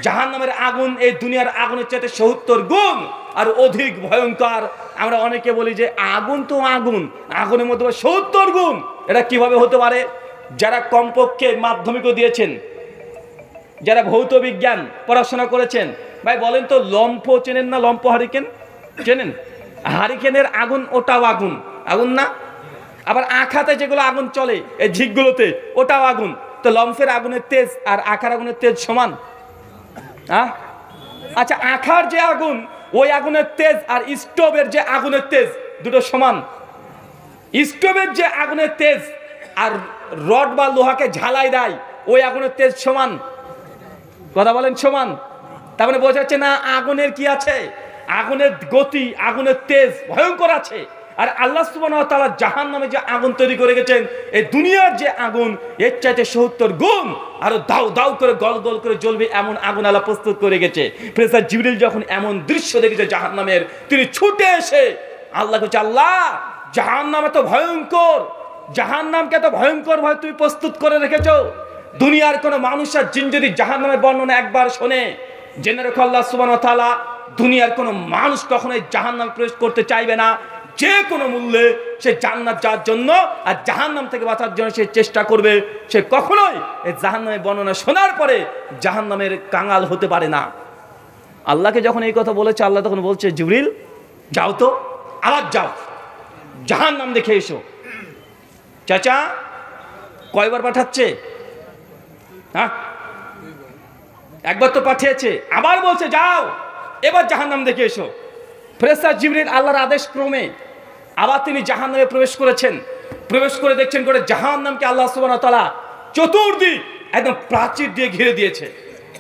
S2: জাহান্নামের আগুন এই দুনিয়ার আগুনের চাইতে 70 গুণ আর অধিক ভয়ঙ্কর। আমরা অনেকে বলি যে আগুন তো আগুন, আগুনের মধ্যে 70 গুণ। এটা কিভাবে হতে পারে? যারা কমপক্ষে মাধ্যমিকও দিয়েছেন, যারা ভৌত বিজ্ঞান পড়াশোনা করেছেন, ভাই বলেন তো, লম্ফ চেনেন না? লম্ফ হারিকেন চেনেন? হারিকেনের আগুন, ওটাও আগুন, আগুন না? আবার আখাতে যেগুলো আগুন চলে, এই ঝিকগুলোতে, ওটাও আগুন। তো লম্ফের আগুনের তেজ আর আখার আগুনের তেজ সমান? আচ্ছা, আখার যে আগুন, ওই আগুনের তেজ আর স্টোভের যে আগুনের তেজ দুটো সমান? স্টোভের যে আগুনের তেজ আর রড বা লোহাকে ঝালাই দেয়, ওই আগুনের তেজ সমান? কথা বলেন, সমান? তার মানে বোঝা যাচ্ছে না আগুনের কি আছে? আগুনের গতি, আগুনের তেজ ভয়ঙ্কর আছে। আর আল্লাহ সুবহানাহু ওয়া তাআলা জাহান্নামে যে আগুন তৈরি করে গেছেন, এই দুনিয়ার যে আগুন, এর চাইতে ৭০ গুণ আরো দাউ দাউ করে গল গল করে জ্বলবে, এমন আগুন আল্লাহ প্রস্তুত করে গেছে। ফেরেশতা জিবরিল যখন এমন দৃশ্য দেখেছে জাহান্নামের, তিনি ছুটে এসে আল্লাহকে বলছে, আল্লাহ, জাহান্নাম এত ভয়ঙ্কর, জাহান্নামকে এত ভয়ঙ্কর ভাবে তুমি প্রস্তুত করে রেখেছো। দুনিয়ার কোন মানুষ আর জিন যদি জাহান্নামের বর্ণনা একবার শোনে, জেনে রেখো আল্লাহ সুবহানাহু ওয়া তাআলা দুনিয়ার কোন মানুষ কখনোই জাহান্নামে প্রবেশ করতে চাইবে না। যে কোনো মূল্যে সে জান্নাত যাওয়ার জন্য আর জাহান্নাম থেকে বাঁচার জন্য সে চেষ্টা করবে। সে কখনোই এই জাহান্নামের বর্ণনা শোনার পরে জাহান্নামের কাঙাল হতে পারে না। আল্লাহকে যখন এই কথা বলেছে, আল্লাহ তখন বলছে, জিবরিল যাও তো, আবার যাও, জাহান্নাম দেখে এসো। চাচা কয়বার পাঠাচ্ছে? হ্যাঁ, একবার তো পাঠিয়েছে, আবার বলছে যাও, এবার জাহান্নাম দেখে এসো। ফেরেশতা জিবরিল আল্লাহর আদেশ ক্রমে আবার তিনি জাহান্নামে প্রবেশ করেছেন। প্রবেশ করে দেখছেন করে জাহান্নামকে আল্লাহ সুবহানাহু ওয়া তাআলা চতুর্দিক একদম প্রাচীর দিয়ে ঘিরে দিয়েছে,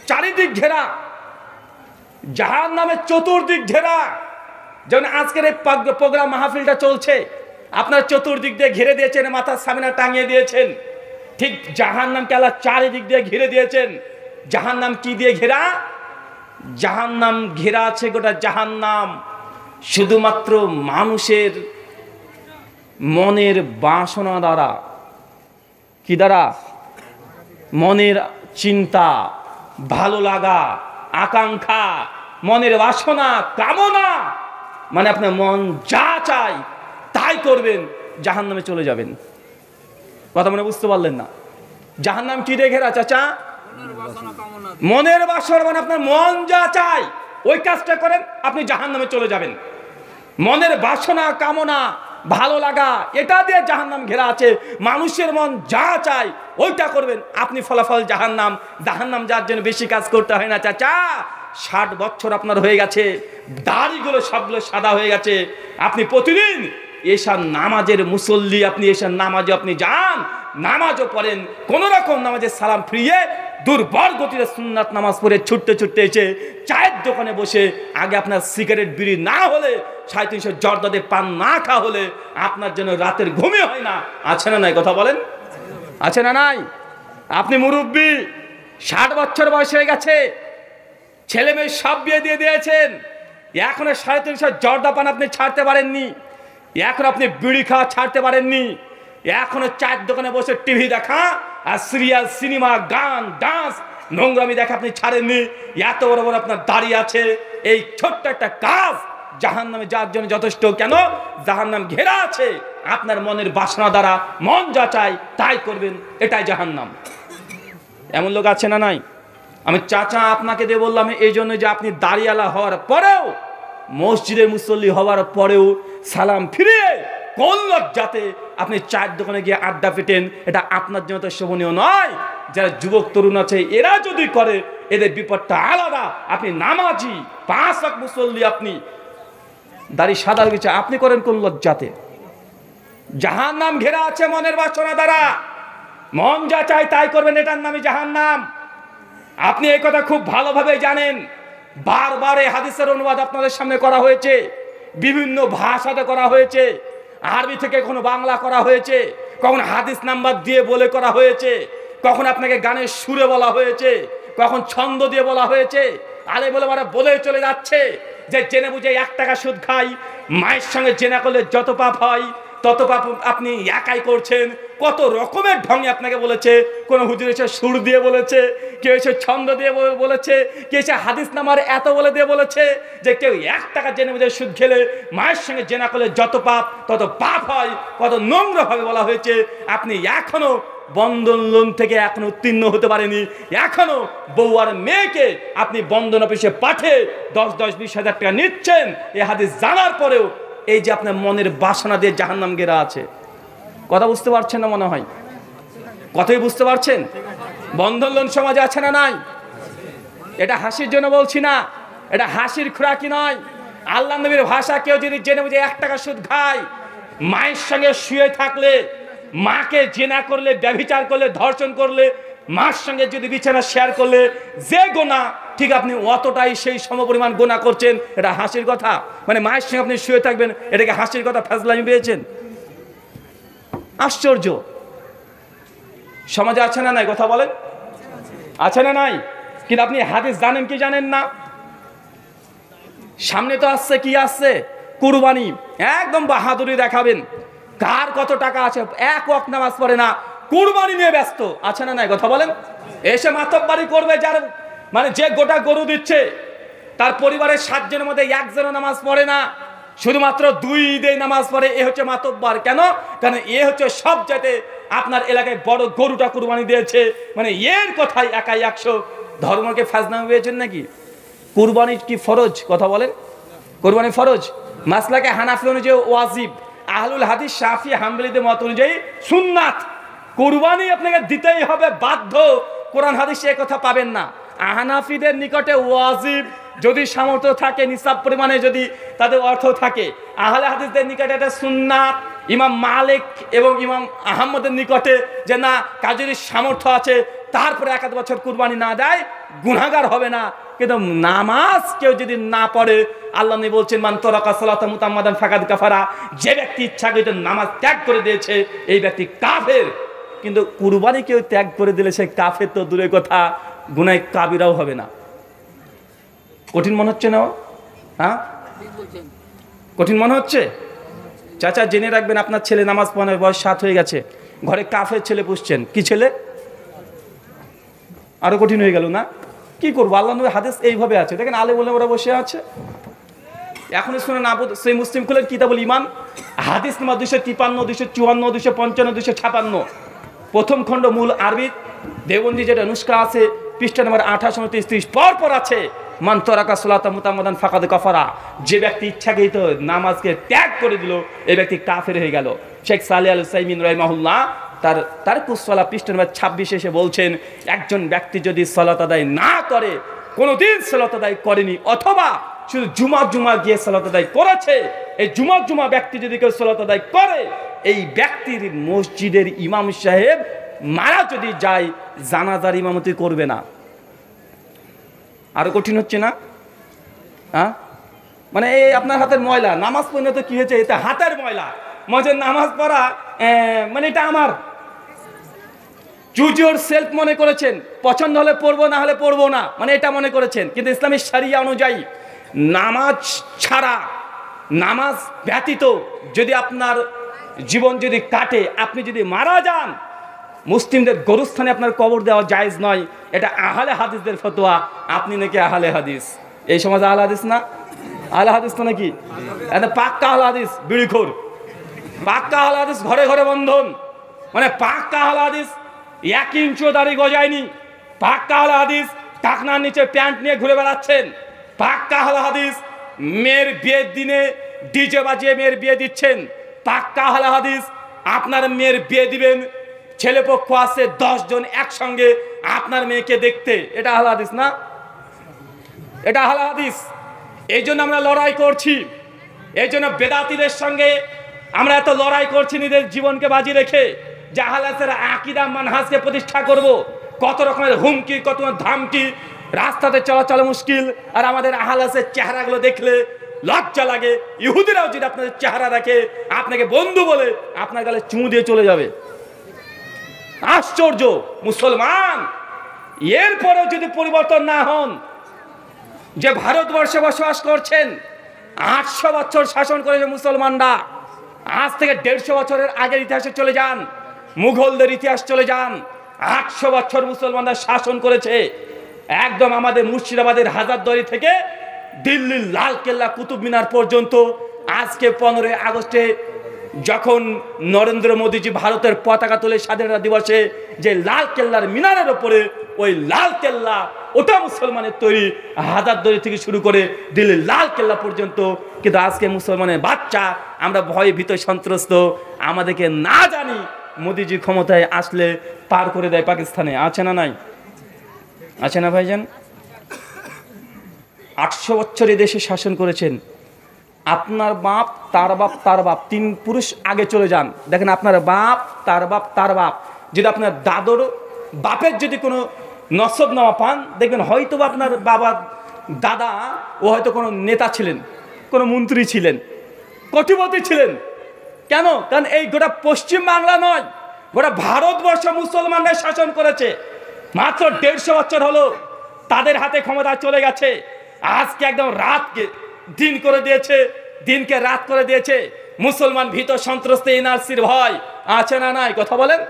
S2: চারিদিক ঘেরা, জাহান্নামের চতুর্দিক ঘেরা। যেমন আজকের এই প্রোগ্রাম মাহফিলটা চলছে, আপনার চতুর্দিক দিয়ে ঘিরে দিয়েছেন, মাথার সামনে টাঙিয়ে দিয়েছেন, ঠিক জাহান্নামকে আল্লাহ চারিদিক দিয়ে ঘিরে দিয়েছেন। জাহান্নাম কি দিয়ে ঘেরা? জাহান্নাম ঘেরা আছে গোটা জাহান্নাম শুধুমাত্র মানুষের মনের বাসনা দ্বারা। কি দ্বারা? মনের চিন্তা, ভালো লাগা, আকাঙ্ক্ষা, মনের বাসনা, কামনা, মানে আপনার মন যা চায় তাই করবেন, জাহান্নামে চলে যাবেন। কথা মনে বুঝতে পারলেন না? জাহান্নাম কি দিয়ে ঘেরা চাচা? মনের বাসনা, মানে আপনার মন যা চায় ওই কাজটা করেন, আপনি জাহান্নামে চলে যাবেন। মনের বাসনা, কামনা, ভালো লাগা, এটা দিয়ে জাহান্নাম ঘেরা আছে। মানুষের মন যা চায় ওইটা করবেন, আপনি ফলাফল জাহান্নাম। জাহান্নাম যার জন্য বেশি কাজ করতে হয় না চাচা। 60 বছর আপনার হয়ে গেছে, দাড়িগুলো সবগুলো সাদা হয়ে গেছে, আপনি প্রতিদিন এশার নামাজের মুসল্লি, আপনি এশার নামাজে আপনি যান, নামাজও পড়েন, কোন রকম নামাজে সালাম ফিরিয়ে দুর্বল গতিতে সুন্নাত নামাজ পড়ে ছুটতে ছুটতে এসে চায়ের দোকানে বসে, আগে আপনার সিগারেট বিড়ি না হলে, 350 জর্দাতে পান না খাওয়া হলে আপনার জন্য রাতের ঘুমই হয় না। আছে না নাই? কথা বলেন, আছে না নাই? আপনি মুরব্বী, 60 বছর বয়স হয়ে গেছে, ছেলে মেয়ে সব বিয়ে দিয়ে দিয়েছেন, এখনো 350 জর্দা পান আপনি ছাড়তে পারেননি, এখন আপনি বিড়ি খাওয়া ছাড়তে পারেননি, এখনো চায়ের দোকানে বসে টিভি দেখা আর সিরিয়াল, সিনেমা, গান, ডান্স, নোংরামি দেখা আপনি ছাড়েননি। এত বড় বড় আপনার দাঁড়িয়ে আছে, এই ছোট্ট একটা কাজ জাহান্নামে যাওয়ার জন্য যথেষ্ট। কেন? জাহান্নাম ঘেরা আছে আপনার মনের বাসনা দ্বারা, মন যা চায় তাই করবেন, এটাই জাহান্নাম। এমন লোক আছে না নাই? আমি চাচা আপনাকে দিয়ে বললাম এই জন্য যে আপনি দাড়িওয়ালা হওয়ার পরেও, মসজিদের মুসল্লি হওয়ার পরেও সালাম ফিরিয়ে কোন লজ্জাতে আপনি চায়ের দোকানে গিয়ে আড্ডা পেতেন, এটা আপনার জন্য তো শোভনীয় নয়। যারা যুবক তরুণ আছে এরা যদি করে, এদের বিপদটা আলাদা। আপনি নামাজি, 5 ওয়াক্ত মুসল্লি, আপনি দাড়ি সাদা হয়ে গেছে, আপনি করেন কোন লজ্জাতে? জাহান্নাম ঘেরা আছে মনের বাসনা দ্বারা, মন যা চায় তাই করবেন, এটার নামই জাহান্নাম। আপনি এই কথা খুব ভালোভাবে জানেন। বারবার এই হাদিসের অনুবাদ আপনাদের সামনে করা হয়েছে, বিভিন্ন ভাষাতে করা হয়েছে, আরবি থেকে কখনো বাংলা করা হয়েছে, কখনো হাদিস নাম্বার দিয়ে বলে করা হয়েছে, কখন আপনাকে গানের সুরে বলা হয়েছে, কখন ছন্দ দিয়ে বলা হয়েছে। আলে বলে মারা বলে চলে যাচ্ছে যে জেনে বুঝে 1 টাকা সুদ খাই, মায়ের সঙ্গে জেনা করলে যত পাপ হয় তত পাপ আপনি একাই করছেন। কত রকমের ঢঙে আপনাকে বলেছে। কোন হুজুর এসে সুর দিয়ে বলেছে, কেউ এসে ছন্দ দিয়ে বলেছে, কেউ এসে হাদিস নামার এত বলে দিয়ে বলেছে যে কেউ 1 টাকা জেনে বুঝে সুদ খেলে মায়ের সঙ্গে জেনা করলে যত পাপ তত পাপ হয়, কত নোংরা ভাবে বলা হয়েছে। আপনি এখনো বন্ধন লোন থেকে এখনো উত্তীর্ণ হতে পারেনি, এখনো বউ আর মেয়েকে আপনি বন্ধন অফিসে পাঠিয়ে 10-20 হাজার টাকা নিচ্ছেন, এই হাদিস জানার পরেও এই যে আপনার মনের বাসনা দিয়ে জাহান্নাম ঘেরা আছে। কথা বুঝতে পারছেন না মনে হয়? কথাই বুঝতে পারছেন? বন্ধন লোন সমাজে আছে না নাই? এটা হাসির জন্য বলছি না, এটা হাসির খোরাকি নয়। আল্লাহ নবীর ভাষা কেউ যদি জেনে বুঝে 1 টাকা সুদ খায়, মায়ের সঙ্গে শুয়ে থাকলে, মাকে জেনা করলে, ব্যভিচার করলে, ধর্ষণ করলে, মার সঙ্গে যদি বিছানা শেয়ার করলে যে গোনা, ঠিক আপনি অতটাই সেই সমপরিমাণ গোনা করছেন। এটা হাসির কথা? মানে মায়ের সঙ্গে আপনি শুয়ে থাকবেন, এটাকে হাসির কথা, ফাজলামি পেয়েছেন? আশ্চর্য। সমাজে আছে না নাই? কথা বলেন, আছে না নাই? কিন্তু আপনি হাদিস জানেন কি জানেন না? সামনে তো আসছে, কি আসছে? কুরবানি। একদম বাহাদুরি দেখাবেন, কার কত টাকা আছে, 1 ওয়াক্ত নামাজ পড়ে না, কুরবানি নিয়ে ব্যস্ত, আছে না নাই? কথা বলেন। এসে মাতব্বারি করবে, যার মানে যে গোটা গরু দিচ্ছে তার পরিবারের 7 জনের মধ্যে 1 জন নামাজ পড়ে না, শুধুমাত্র 2 ঈদে নামাজ পড়ে, এ হচ্ছে মাতব্বার। কেন? কারণ এ হচ্ছে সব জায়গাতে আপনার এলাকায় বড় গরুটা কুরবানি দিয়েছে, মানে এর কথাই একাই 100। ধর্মকে ফাজলামি পেয়েছেন নাকি? কুরবানি কি ফরজ? কথা বলেন। কুরবানি ফরজ। মাসলাকে হানাফি অনুযায়ী ওয়াজিব, আহলুল হাদিস শাফি হাম্বলীদের মত অনুযায়ী সুন্নাত। কুরবানি আপনাকে দিতেই হবে, বাধ্য। কোরআন হাদিসে এই কথা পাবেন না। হানাফিদের নিকটে ওয়াজিব, যদি সামর্থ্য থাকে, নিসাব পরিমাণে যদি তাদের অর্থ থাকে। আহলে হাদিসদের নিকটে এটা সুন্নাত। ইমাম মালিক এবং ইমাম আহমদের নিকটে যে না, কাজের সামর্থ্য আছে, তারপরে 1 বছর কুরবানি না দেয় গুনাহগার হবে না। কিন্তু নামাজ কেউ যদি না পড়ে, আল্লাহ নবী বলছেন মান তারাকা সালাতা মুতাম্মাদান ফাকাদ কাফারা, যে ব্যক্তি ইচ্ছাকৃত নামাজ ত্যাগ করে দিয়েছে এই ব্যক্তি কাফের। কিন্তু কুরবানি কেউ ত্যাগ করে দিলে সে কাফের তো দূরের কথা, গুনাহ কাবিরাও হবে না। কঠিন মনে হচ্ছে না? হ্যাঁ, কঠিন মনে হচ্ছে? চাচা জেনে রাখবেন, আপনার ছেলে নামাজ পড়ানোর বয়স 7 হয়ে গেছে, ঘরে কাফের ছেলে পুষছেন। কি ছেলে? আরো কঠিন হয়ে গেল না? কি করবো? আল্লাহ নবীর হাদিস এইভাবে আছে, দেখেন আলে বলে ওরা বসে আছে। এখনই শুনেন, সেই মুসলিম খুলেন কিতাবুল ইমান, হাদিস নম্বর 253, 254, 255, 256, প্রথম খণ্ড মূল আরবি দেওবন্দি যেটা নুস্খা আছে, পৃষ্ঠা নম্বর 28, 29, 30 পর আছে মান তারাকা সালাতা মুতাম্মাদান ফাকাদ কাফারা, যে ব্যক্তি ইচ্ছাকৃত নামাজকে ত্যাগ করে দিল এই ব্যক্তি কাফের হয়ে গেল। শেখ সালেহ আল উসাইমিন রাহিমাহুল্লাহ তার তারকুস সালাহ পৃষ্ঠা নম্বর 26 এসে বলছেন, একজন ব্যক্তি যদি সালাত আদায় না করে, কোনোদিন সালাত আদায় করেনি, অথবা শুধু জুমা গিয়ে সালাত আদায় করেছে, এই জুমা ব্যক্তি যদি কেউ সালাত আদায় করে, এই ব্যক্তির মসজিদের ইমাম সাহেব মারা যদি যায়, জানাজার ইমামতি করবে না। আরো কঠিন হচ্ছে না? হ্যাঁ, মানে এই আপনার হাতের ময়লা, নামাজ পড়লে তো কি হয়েছে, এটা হাতের ময়লা, মজের নামাজ পড়া মানে এটা আমার চুজ ইওর সেলফ মনে করেছেন, পছন্দ হলে পড়বো, না হলে পড়বো না, মানে এটা মনে করেছেন। কিন্তু ইসলামী শরিয়া অনুযায়ী নামাজ ছাড়া, নামাজ ব্যতীত যদি আপনার জীবন যদি কাটে, আপনি যদি মারা যান, মুসলিমদের গরুস্থানে আপনার কবর দেওয়া জায়েজ নয়। এটা আহলে হাদিসদের ফতোয়া। আপনি নাকি আহলে হাদিস? এই সমাজে আহলে হাদিস না? আহলে হাদিস তো নাকি এটা পাক্কা আহলে হাদিস, বিড়িখোর। পাক্কা আহলে হাদিস ঘরে ঘরে বন্ধন, মানে পাক্কা আহলে হাদিস 1 ইঞ্চিও দাড়ি গজায়নি। পাক্কা আহলে হাদিস টাকনার নিচে প্যান্ট নিয়ে ঘুরে বেড়াচ্ছেন। পাক্কা আহলে হাদিস মেয়ের বিয়ের দিনে ডিজে বাজিয়ে মেয়ের বিয়ে দিচ্ছেন। পাক্কা আহলে হাদিস আপনার মেয়ের বিয়ে দিবেন, ছেলেপক্ষ আছে 10 জন একসঙ্গে আপনার মেয়েকে দেখতে। এটা আহলে হাদিস না? এটা আহলে হাদিস। এই জন্য আমরা লড়াই করছি, এই জন্য বেদাতীদের সঙ্গে আমরা এত লড়াই করছি, নিজের জীবনকে বাজি রেখে যে আহলে হাদিসের আকীদা মানহাজকে প্রতিষ্ঠা করব। কত রকমের হুমকি, কত ধামকি, রাস্তাতে চলাচল মুশকিল। আর আমাদের আহলে হাদিসের চেহারাগুলো দেখলে লজ্জা লাগে। ইহুদিরাও যদি আপনাদের চেহারা দেখে, আপনাকে বন্ধু বলে আপনার গালে চুমু দিয়ে চলে যাবে। আশ্চর্য মুসলমান। এরপরেও যদি পরিবর্তন না হন, যে ভারতবর্ষে বসবাস করছেন, 800 বছর শাসন করেছে মুসলমানরা। আজ থেকে 150 বছরের আগের ইতিহাসে চলে যান, মুঘলদের ইতিহাস চলে যান, 800 বছর মুসলমানরা শাসন করেছে। একদম আমাদের মুর্শিদাবাদের হাজারদুয়ারি থেকে দিল্লির লাল কেল্লা, কুতুব মিনার পর্যন্ত। আজকে 15 আগস্টে যখন নরেন্দ্র মোদীজি ভারতের পতাকা তুলে স্বাধীনতা দিবসে যে লাল কেল্লার মিনারের ওপরে, ওই লাল কেল্লা ওটা মুসলমানের তৈরি, হাজারদুয়ারি থেকে শুরু করে দিল্লির লাল কেল্লা পর্যন্ত। কিন্তু আজকে মুসলমানের বাচ্চা আমরা ভয়ে ভীত সন্ত্রস্ত, আমাদেরকে না জানি মোদীজি ক্ষমতায় আসলে পার করে দেয় পাকিস্তানে। আছে না নাই? আছে না ভাইজান? 800 বছর এই দেশে শাসন করেছেন। আপনার বাপ তার বাপ তার বাপ, 3 পুরুষ আগে চলে যান, দেখেন আপনার বাপ তার বাপ তার বাপ, যদি আপনার দাদর বাপের যদি কোনো নসব নামা পান, দেখবেন হয়তো আপনার বাবা দাদা ও হয়তো কোনো নেতা ছিলেন, কোনো মন্ত্রী ছিলেন, কোটিপতি ছিলেন। কেন? কারণ এই গোটা পশ্চিম বাংলা নয়, গোটা ভারতবর্ষ মুসলমানরা শাসন করেছে। মাত্র 150 বছর হলো তাদের হাতে ক্ষমতা চলে গেছে। আজকে একদম রাতকে দিন করে দিয়েছে, দিনকে রাত করে দিয়েছে। মুসলমান ভীত সন্ত্রস্ত, এনআরসির ভয় আছে না নাই? কথা বলেন।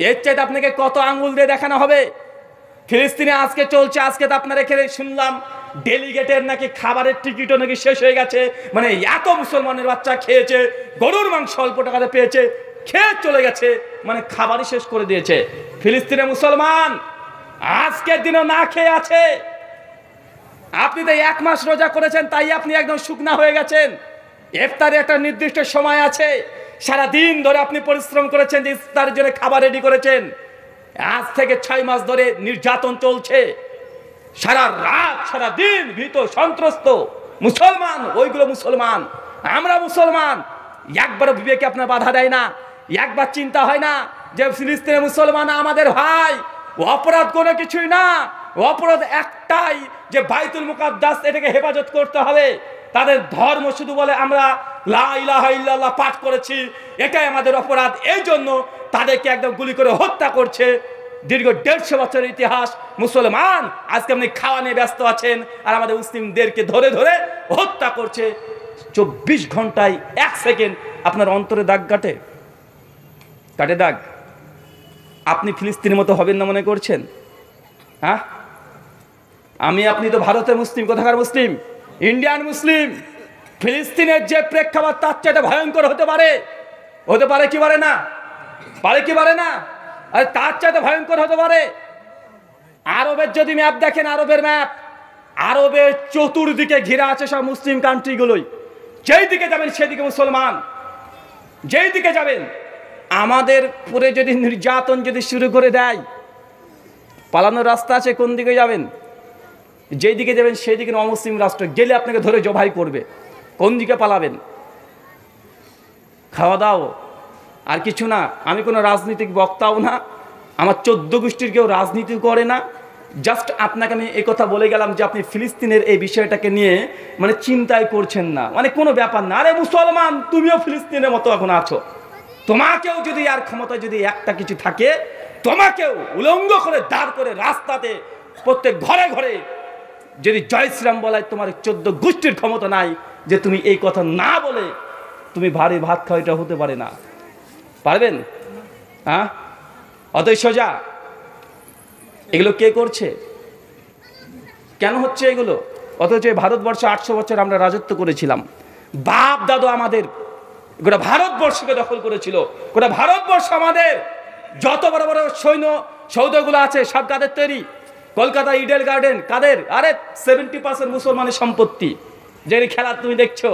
S2: এর চাইতে আপনাকে কত আঙ্গুল দিয়ে দেখানো হবে? ফিলিস্তিনে আজকে চলছে, আজকে তো আপনারা এখানে শুনলাম ডেলিগেটের নাকি খাবারের টিকিটও নাকি শেষ হয়ে গেছে। মানে এত মুসলমানের বাচ্চা খেয়েছে, গরুর মাংস অল্প টাকাতে পেয়েছে, খেয়ে চলে গেছে, মানে খাবারই শেষ করে দিয়েছে। ফিলিস্তিনে মুসলমান আজকের দিনও না খেয়ে আছে। আপনি তো 1 মাস রোজা করেছেন, তাই আপনি একদম শুকনা হয়ে গেছেন। ইফতারে একটা নির্দিষ্ট সময় আছে, সারা দিন ধরে আপনি পরিশ্রম করেছেন যে ইফতারের জন্য খাবার রেডি করেছেন। আজ থেকে 6 মাস ধরে নির্যাতন চলছে, সারা রাত সারা দিন ভীত সন্ত্রস্ত মুসলমান। ওইগুলো মুসলমান, আমরা মুসলমান। একবার বিবেকে আপনার বাধা দেয় না, একবার চিন্তা হয় না যে ফিলিস্তিনের মুসলমান আমাদের ভাই। অপরাধ কোনো কিছুই না, অপরাধ একটাই যে বাইতুল মুকাদ্দাস এটাকে হেফাজত করতে হবে। তাদের ধর্ম শুধু বলে আমরা লা ইলাহা ইল্লাল্লাহ পাঠ করেছি, এটাই আমাদের অপরাধ। এই জন্য তাদেরকে একদম গুলি করে হত্যা করছে। দীর্ঘ 150 বছরের ইতিহাস। মুসলমান আজকে আপনি খাওয়া নিয়ে ব্যস্ত আছেন, আর আমাদের মুসলিমদেরকে ধরে ধরে হত্যা করছে। 24 ঘন্টায় 1 সেকেন্ড আপনার অন্তরে দাগ কাটে দাগ। আপনি ফিলিস্তিনের মতো হবেন না মনে করছেন? হ্যাঁ, আপনি তো ভারতের মুসলিম, কোথাকার মুসলিম? ইন্ডিয়ান মুসলিম। ফিলিস্তিনের যে প্রেক্ষাপট তার চেয়ে ভয়ঙ্কর হতে পারে কি পারে না? পারে কি পারে না? আর তার চাইতে ভয়ঙ্কর হতে পারে। আরবের যদি ম্যাপ দেখেন, আরবের ম্যাপ, আরবের চতুর্দিকে ঘিরে আছে সব মুসলিম কান্ট্রিগুলোই। যেই দিকে যাবেন সেদিকে মুসলমান, যেই দিকে যাবেন। আমাদের পুরে যদি নির্যাতন যদি শুরু করে দেয়, পালানোর রাস্তা আছে, কোন দিকে যাবেন? যেই দিকে যাবেন সেই দিকে অমুসলিম রাষ্ট্র গেলে আপনাকে ধরে জবাই করবে। কোন দিকে পালাবেন? খাওয়া দাও আর কিছু না। আমি কোনো রাজনৈতিক বক্তাও না, আমার 14 গোষ্ঠীর কেউ রাজনীতি করে না। জাস্ট আপনাকে আমি এই কথা বলে গেলাম যে আপনি ফিলিস্তিনের এই বিষয়টাকে নিয়ে মানে চিন্তাই করছেন না, মানে কোনো ব্যাপার না। আরে মুসলমান, তুমিও ফিলিস্তিনের মতো এখন আছো। তোমাকেও যদি আর ক্ষমতায় যদি একটা কিছু থাকে, তোমাকেও উলঙ্গ করে দাঁড় করে রাস্তাতে প্রত্যেক ঘরে ঘরে যদি জয় শ্রীরাম বলায়, তোমার 14 গোষ্ঠীর ক্ষমতা নাই যে তুমি এই কথা না বলে তুমি ভারী ভাত খাও। এটা হতে পারে না। পারবেন? হ্যাঁ, অতই সোজা। এগুলো কে করছে? কেন হচ্ছে এগুলো? অথচ ভারতবর্ষে 800 বছর আমরা রাজত্ব করেছিলাম। বাপ দাদু আমাদের গোটা ভারতবর্ষকে দখল করেছিল। গোটা ভারতবর্ষ আমাদের। যত বড় বড় সৈন্য সৌধগুলো আছে সব কাদের তৈরি? কলকাতা ইডেন গার্ডেন কাদের? আরে 70% মুসলমানের সম্পত্তি। যে খেলা তুমি দেখছো,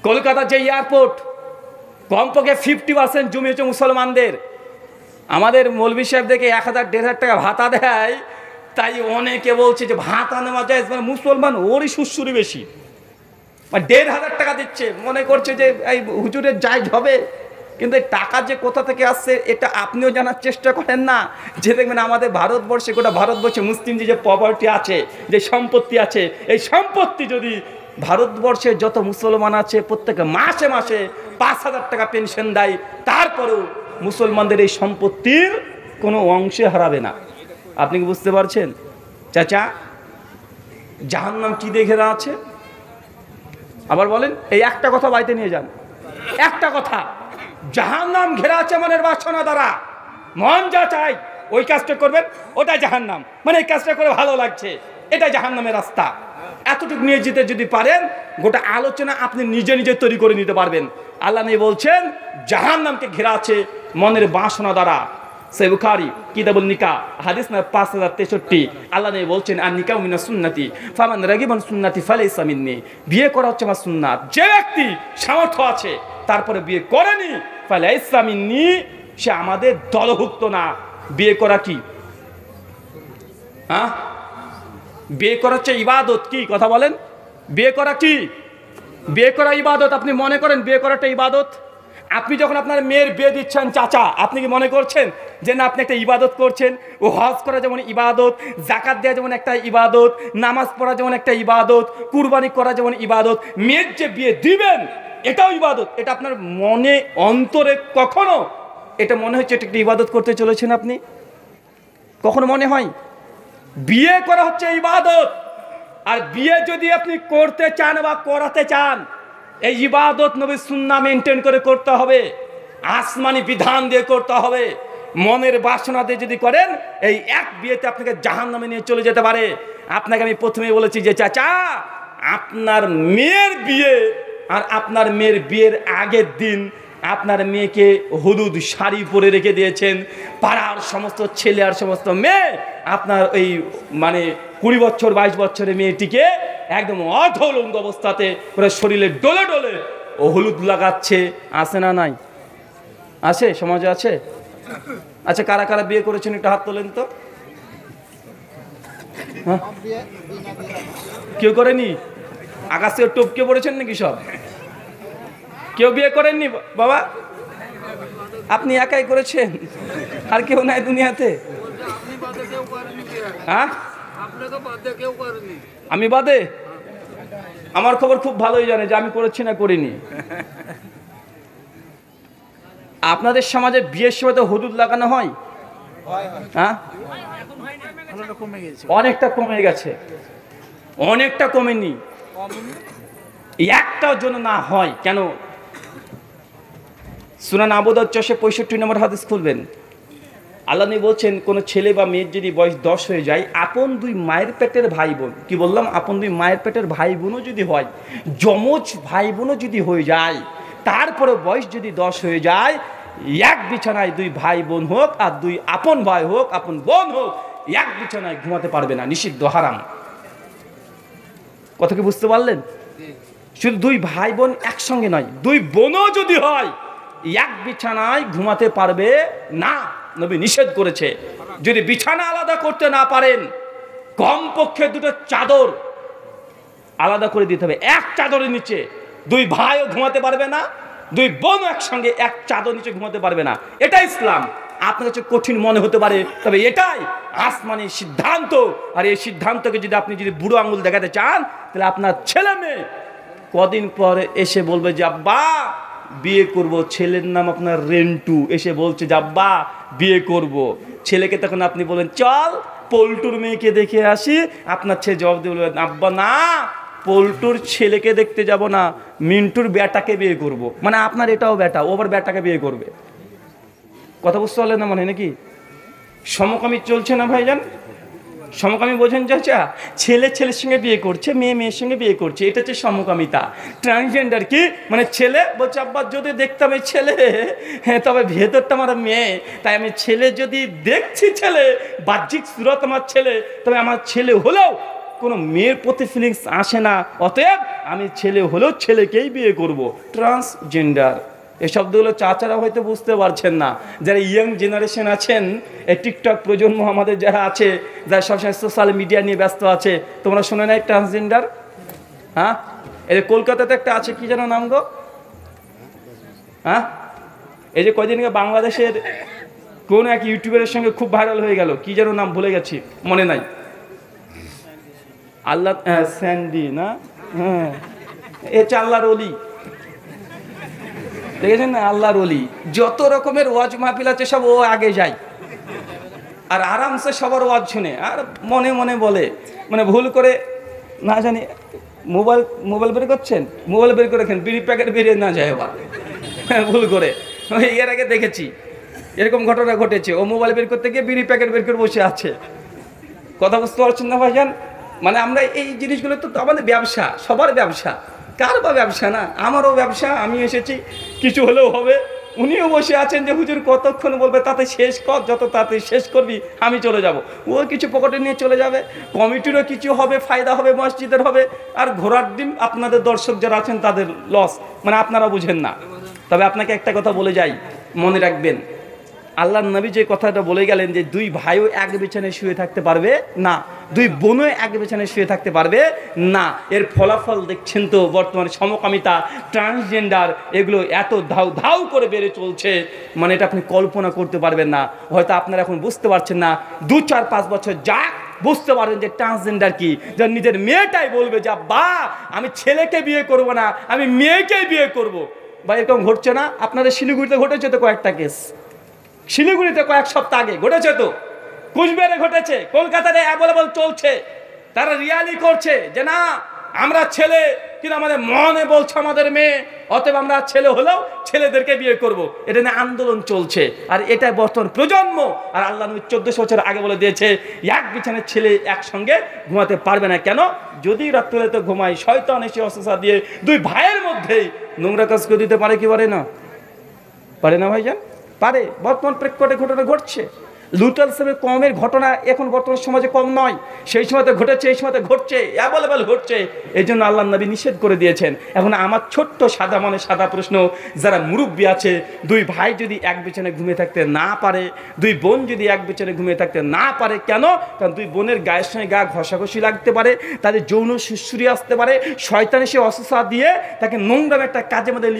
S2: কলকাতার যে এয়ারপোর্ট, কমপক্ষে 50% জমি হচ্ছে মুসলমানদের। আমাদের মৌলভী সাহেব দেখে 1000-1500 টাকা ভাতা দেয়, তাই অনেকে বলছে যে ভাতা নেওয়া যায়, মানে মুসলমান ওরই সুশ্রুরি বেশি, মানে 1500 টাকা দিচ্ছে, মনে করছে যে এই হুজুরের জায়েজ হবে। কিন্তু এই টাকা যে কোথা থেকে আসছে এটা আপনিও জানার চেষ্টা করেন না। যে দেখবেন আমাদের ভারতবর্ষে, গোটা ভারতবর্ষে মুসলিম যে প্রপার্টি আছে, যে সম্পত্তি আছে, এই সম্পত্তি যদি ভারতবর্ষে যত মুসলমান আছে প্রত্যেকে মাসে মাসে 5000 টাকা পেনশন দেয়, তারপরেও মুসলমানদের এই সম্পত্তির কোনো অংশে হারাবে না। আপনি কি বুঝতে পারছেন? চাচা, জাহান্নাম কি দেখে আছে? আবার বলেন, এই একটা কথা বাড়িতে নিয়ে যান। একটা কথা, জাহান্নাম ঘেরা আছে মনের বাসনা দ্বারা। মন যা চাই ওই কাজটা করবেন, ওটাই জাহান্নাম। মানে এই কাজটা করে ভালো লাগছে, এটা জাহান্নামের রাস্তা। এতটুকু নিয়ে যেতে যদি পারেন, গোটা আলোচনা আপনি নিজে নিজে তৈরি করে নিতে পারবেন। আল্লাহ নবী বলছেন জাহান্নামকে ঘেরা আছে মনের বাসনা দ্বারা। সহিহ বুখারী কিতাবুন নিকাহ হাদিস নাম্বার 5063। আল্লাহ নবী বলছেন আর নিকাহু মিনাস সুন্নতি ফামান রাগিবান সুন্নতি ফালাইসা মিন্নি। বিয়ে করা হচ্ছে আমার সুন্নাত। যে ব্যক্তি সামর্থ্য আছে তারপরে বিয়ে করেনি ফালাইসা মিন্নি, সে আমাদের দলভুক্ত না। বিয়ে করা কি? হ্যাঁ, বিয়ে করা হচ্ছে ইবাদত। কি কথা বলেন? বিয়ে করা কি? বিয়ে করা ইবাদত। আপনি মনে করেন বিয়ে করাটা ইবাদত? আপনি যখন আপনার মেয়ের বিয়ে দিচ্ছেন চাচা, আপনি কি মনে করছেন যে না আপনি একটা ইবাদত করছেন? ও হজ করা যেমন ইবাদত, জাকাত দেওয়া যেমন একটা ইবাদত, নামাজ পড়া যেমন একটা ইবাদত, কুরবানি করা যেমন ইবাদত, মেয়ের যে বিয়ে দিবেন এটাও ইবাদত। এটা আপনার মনে অন্তরে কখনো এটা মনে হচ্ছে এটা একটা ইবাদত করতে চলেছেন আপনি? কখনো মনে হয়? বিয়ে করা হচ্ছে ইবাদত। আর বিয়ে যদি আপনি করতে চান বা করাতে চান, এই ইবাদত নবীর সুন্নাহ মেনটেন করে করতে হবে, আসমানি বিধান দিয়ে করতে হবে। মনের বাসনা দিয়ে যদি করেন, এই এক বিয়েতে আপনাকে জাহান্নামে নিয়ে চলে যেতে পারে। আপনাকে আমি প্রথমেই বলেছি যে চাচা, আপনার মেয়ের বিয়ে আর আপনার মেয়ের বিয়ের আগের দিন আপনার মেয়েকে হলুদ শাড়ি পরে রেখে দিয়েছেন। পাড়ার সমস্ত ছেলে আর সমস্ত মেয়ে আপনার ওই মানে 20 বছর 22 বছরের মেয়েটিকে একদম অধোলঙ্গ অবস্থাতে পুরো শরীরে ডলে ডলে ও হলুদ লাগাচ্ছে। আছে না নাই? আছে, সমাজে আছে। আচ্ছা, কারা কারা বিয়ে করেছেন একটু হাত তোলেন তো। হ্যাঁ, কেউ করেনি? আকাশে টপকে পড়েছেন নাকি সব? কেউ বিয়ে করেননি বাবা? আপনি একাই করেছেন, আর কেউ নাই দুনিয়াতে? হ্যাঁ, আমি বাদে? আমার খবর খুব ভালোই জানে যে আমি করেছি না করিনি। আপনাদের সমাজে বিয়ের সময় তো হলুদ লাগানো হয়? হ্যাঁ, অনেকটা কমে গেছে, অনেকটা কমেনি। একটার জন্য না হয় কেন? সুনান আবু দাউদ 465 নম্বর হাদিস খুলবেন। আল্লাহ নবী বলছেন কোন ছেলে বা মেয়ের যদি বয়স 10 হয়ে যায়, আপন 2 মায়ের পেটের ভাই বোন, কি বললাম, আপন 2 মায়ের পেটের ভাই বোনও যদি হয়, যমজ ভাই বোনও যদি হয়ে যায়, তারপরে বয়স যদি 10 হয়ে যায়, এক বিছানায় 2 ভাই বোন হোক আর 2 আপন ভাই হোক আপন বোন হোক, এক বিছানায় ঘুমাতে পারবে না, নিষিদ্ধ, হারাম। কথা কি বুঝতে পারলেন? শুধু 2 ভাই বোন একসঙ্গে নয়, 2 বোনও যদি হয় এক বিছানায় ঘুমাতে পারবে না, নবী নিষেধ করেছে। যদি বিছানা আলাদা করতে না পারেন, কমপক্ষে 2টো চাদর আলাদা করে দিতে হবে। এক চাদরের নিচে 2 ভাইও ঘুমাতে পারবে না, 2 বোনও একসঙ্গে এক চাদর নিচে ঘুমাতে পারবে না। এটাই ইসলাম। আপনার কাছে কঠিন মনে হতে পারে, তবে এটাই আসমানি সিদ্ধান্ত। আর এই সিদ্ধান্তকে যদি আপনি বুড়ো আঙুল দেখাতে চান, তাহলে আপনার ছেলে মেয়ে কদিন পরে এসে বলবে যে আব্বা বিয়ে করব। ছেলের নাম আপনার রেন্টু, এসে বলছে যে আব্বা বিয়ে করব। ছেলেকে তখন আপনি বলেন চল পল্টুর মেয়েকে দেখে আসি, আপনার ছেলে জবাব দিয়ে বলবেন আব্বা না, পল্টুর ছেলেকে দেখতে যাব না, মিন্টুর বেটাকে বিয়ে করব। মানে আপনার এটাও বেটা, ও আবার বেটাকে বিয়ে করবে। কথা বুঝতে পারলেন না মানে নাকি? সমকামী চলছে না ভাইজান? সমকামী বোঝেন চাচা? ছেলে ছেলের সঙ্গে বিয়ে করছে, মেয়ে মেয়ের সঙ্গে বিয়ে করছে, এটা হচ্ছে সমকামিতা। ট্রান্সজেন্ডার কি মানে ছেলে বলছে আব্বা যদি দেখতাম এই ছেলে, হ্যাঁ তবে ভেতরটা আমার মেয়ে, তাই আমি ছেলে যদি দেখছি ছেলে, বাহ্যিক সুরত আমার ছেলে, তবে আমার ছেলে হলেও কোনো মেয়ের প্রতি ফিলিংস আসে না, অতএব আমি ছেলে হলেও ছেলেকেই বিয়ে করব। ট্রান্সজেন্ডার এই শব্দগুলো চাচারা হয়তো বুঝতে পারছেন না। যারা ইয়াং জেনারেশন আছেন, এই টিকটক প্রজন্ম আমাদের যারা আছে, যারা সবসময় সোশ্যাল মিডিয়া নিয়ে ব্যস্ত আছে, তোমরা শোনে নাই ট্রান্সজেন্ডার? হ্যাঁ, এই যে কলকাতাতে একটা আছে, কি যেন নাম গো? হ্যাঁ, এই যে কয়দিন আগে বাংলাদেশের কোন এক ইউটিউবারের সঙ্গে খুব ভাইরাল হয়ে গেল, কি যেন নাম ভুলে গেছি, মনে নাই। আল্লাহ স্যান্ডি না? হ্যাঁ, এ আল্লাহর ওলি, দেখেছেন না? আল্লাহর ওলি। যত রকমের ওয়াজ মাহফিল আছে সব ও আগে যায়, আর আরামসে সবার ওয়াজ শুনে, আর মনে মনে বলে, মানে ভুল করে না জানি মোবাইল বের করছেন, মোবাইল বের করে বিড়ি প্যাকেট বেরিয়ে না যায় আবার ভুল করে। এর আগে দেখেছি এরকম ঘটনা ঘটেছে, ও মোবাইল বের করতে গিয়ে বিড়ি প্যাকেট বের করে বসে আছে। কথা বুঝতে পারছেন না ভাইজান? মানে আমরা এই জিনিসগুলো তো আমাদের ব্যবসা, সবার ব্যবসা, কার বা ব্যবসা না? আমারও ব্যবসা, আমি এসেছি, কিছু হলেও হবে। উনিও বসে আছেন যে হুজুর কতক্ষণ বলবে, তাতে শেষ কর, যত তাড়াতাড়ি শেষ করবি আমি চলে যাব। ও কিছু পকেটে নিয়ে চলে যাবে, কমিটিরও কিছু হবে, ফায়দা হবে, মসজিদের হবে, আর ঘোরার দিন আপনাদের দর্শক যারা আছেন তাদের লস, মানে আপনারা বুঝেন না। তবে আপনাকে একটা কথা বলে যাই, মনে রাখবেন, আল্লাহর নবী যে কথাটা বলে গেলেন যে দুই ভাইও এক বিছানায় শুয়ে থাকতে পারবে না, দুই বোনও এক বিছানায় শুয়ে থাকতে পারবে না। এর ফলাফল দেখছেন তো, বর্তমানে সমকামিতা, ট্রান্সজেন্ডার, এগুলো এত ধাউ ধাউ করে বেড়ে চলছে, মানে এটা আপনি কল্পনা করতে পারবেন না। হয়তো আপনারা এখন বুঝতে পারছেন না, 2-4-5 বছর যাক বুঝতে পারবেন যে ট্রান্সজেন্ডার কি। যার নিজের মেয়েটাই বলবে যে বা আমি ছেলেকে বিয়ে করব না, আমি মেয়েকেই বিয়ে করব। বা এরকম ঘটছে না? আপনাদের শিলিগুড়িতে ঘটেছে তো কয়েকটা কেস, শিলিগুড়িতে কয়েক সপ্তাহ আগে ঘটেছে, তো কুচবিহারে ঘটেছে, কলকাতাতে অ্যাভেলেবল চলছে। তারা রিয়ালি করছে যে না আমরা ছেলে, কিন্তু আমাদের মনে বলছে আমাদের মেয়ে, অতএব আমরা ছেলে হলেও ছেলেদেরকে বিয়ে করব। এটা নিয়ে আন্দোলন চলছে, আর এটা বর্তমান প্রজন্ম। আর আল্লাহ নবী 1400 বছর আগে বলে দিয়েছে এক বিছানায় ছেলে একসঙ্গে ঘুমাতে পারবে না। কেন? যদি রাত্রিতে ঘুমায়, শয়তান এসে অস্ত্র দিয়ে দুই ভাইয়ের মধ্যেই নোংরা কাজ করে দিতে পারে কি পারে না? পারে না ভাইজান? পারে। বর্তমান প্রেক্ষাপটে ঘটনা ঘটছে। লুটাল সেমের কমের ঘটনা এখন বর্তমান সমাজে কম নয়, সেই সময়তে ঘটেছে, এই সময়তে ঘটছে, অ্যাভেলেবেল ঘটছে। এই জন্য আল্লাহ নবী নিষেধ করে দিয়েছেন। এখন আমার ছোট্ট সাদা মানে সাদা প্রশ্ন, যারা মুরব্বী আছে, দুই ভাই যদি এক বিছানায় ঘুমিয়ে থাকতে না পারে, দুই বোন যদি এক বিছানায় ঘুমিয়ে থাকতে না পারে, কেন? কারণ দুই বোনের গায়ের সঙ্গে গা ঘষাঘষি লাগতে পারে, তাদের যৌন সুশ্রী আসতে পারে, শয়তান এসে অস্ত্র দিয়ে তাকে নোংরাম একটা কাজের মধ্যে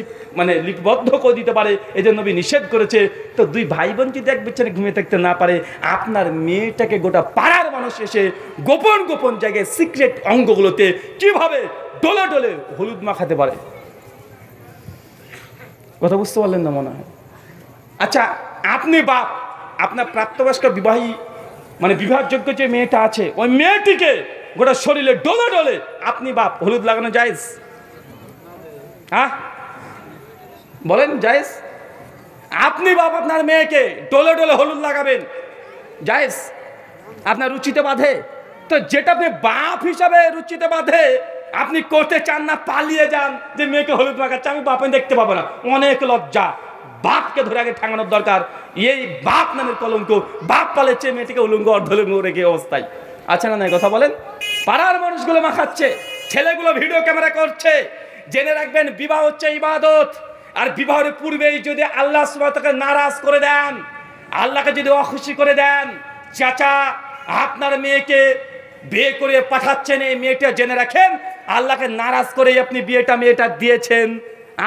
S2: লিপিবদ্ধ করে দিতে পারে। এই জন্য নবী নিষেধ করেছে। তো দুই ভাই বোন যদি এক বিছানায় ঘুমিয়ে থাকতে না পারে, আপনার মেয়েটাকে গোটা পাড়ার মানুষ এসে গোপন গোপন জায়গায় সিক্রেট অঙ্গগুলোতে কিভাবে ডলে ডলে হলুদ মাখাতে পারে? কথা বুঝতে পারলেন না মনে হয়? আচ্ছা, আপনি বাপ, আপনার প্রাপ্তবয়স্ক বিবাহী মানে বিবাহযোগ্য যে মেয়েটা আছে, ওই মেয়েটিকে গোটা শরীরে ডলে ডলে আপনি বাপ হলুদ লাগানো জায়েজ? হ্যাঁ বলেন, জায়েজ? আপনি বাপ আপনার মেয়েকে ডলে ডলে হলুদ লাগাবেন, জায়েজ? আপনার রুচিতে বাঁধে? তো যেটা আপনি বাপ হিসাবে রুচিতে বাঁধে, আপনি করতে চান না, পালিয়ে যান যে মেয়েকে হলুদ মাখাচ্ছে, আমি বাপে দেখতে পাবো না। অনেক লজ্জা, বাপকে ধরে আগে ঠাঙানোর দরকার। এই বাপ নামের কলঙ্ক, বাপ পালেছে মেয়েটিকে উলঙ্গ অর্ধলঙ্গ রেখে অবস্থায়। আচ্ছা না, নাই কথা বলেন? পাড়ার মানুষগুলো মাখাচ্ছে, ছেলেগুলো ভিডিও ক্যামেরা করছে। জেনে রাখবেন, বিবাহ হচ্ছে ইবাদত, আর বিবাহের পূর্বেই যদি আল্লাহ সুবহানাহু ওয়া তাআলা নারাজ করে দেন, আল্লাহকে যদি অখুশি করে দেন, চাচা আপনার মেয়েকে বিয়ে করে পাঠাচ্ছেন, এই মেয়েটা জেনে রাখেন আল্লাহকে নারাজ করে আপনি মেয়েটা দিয়েছেন।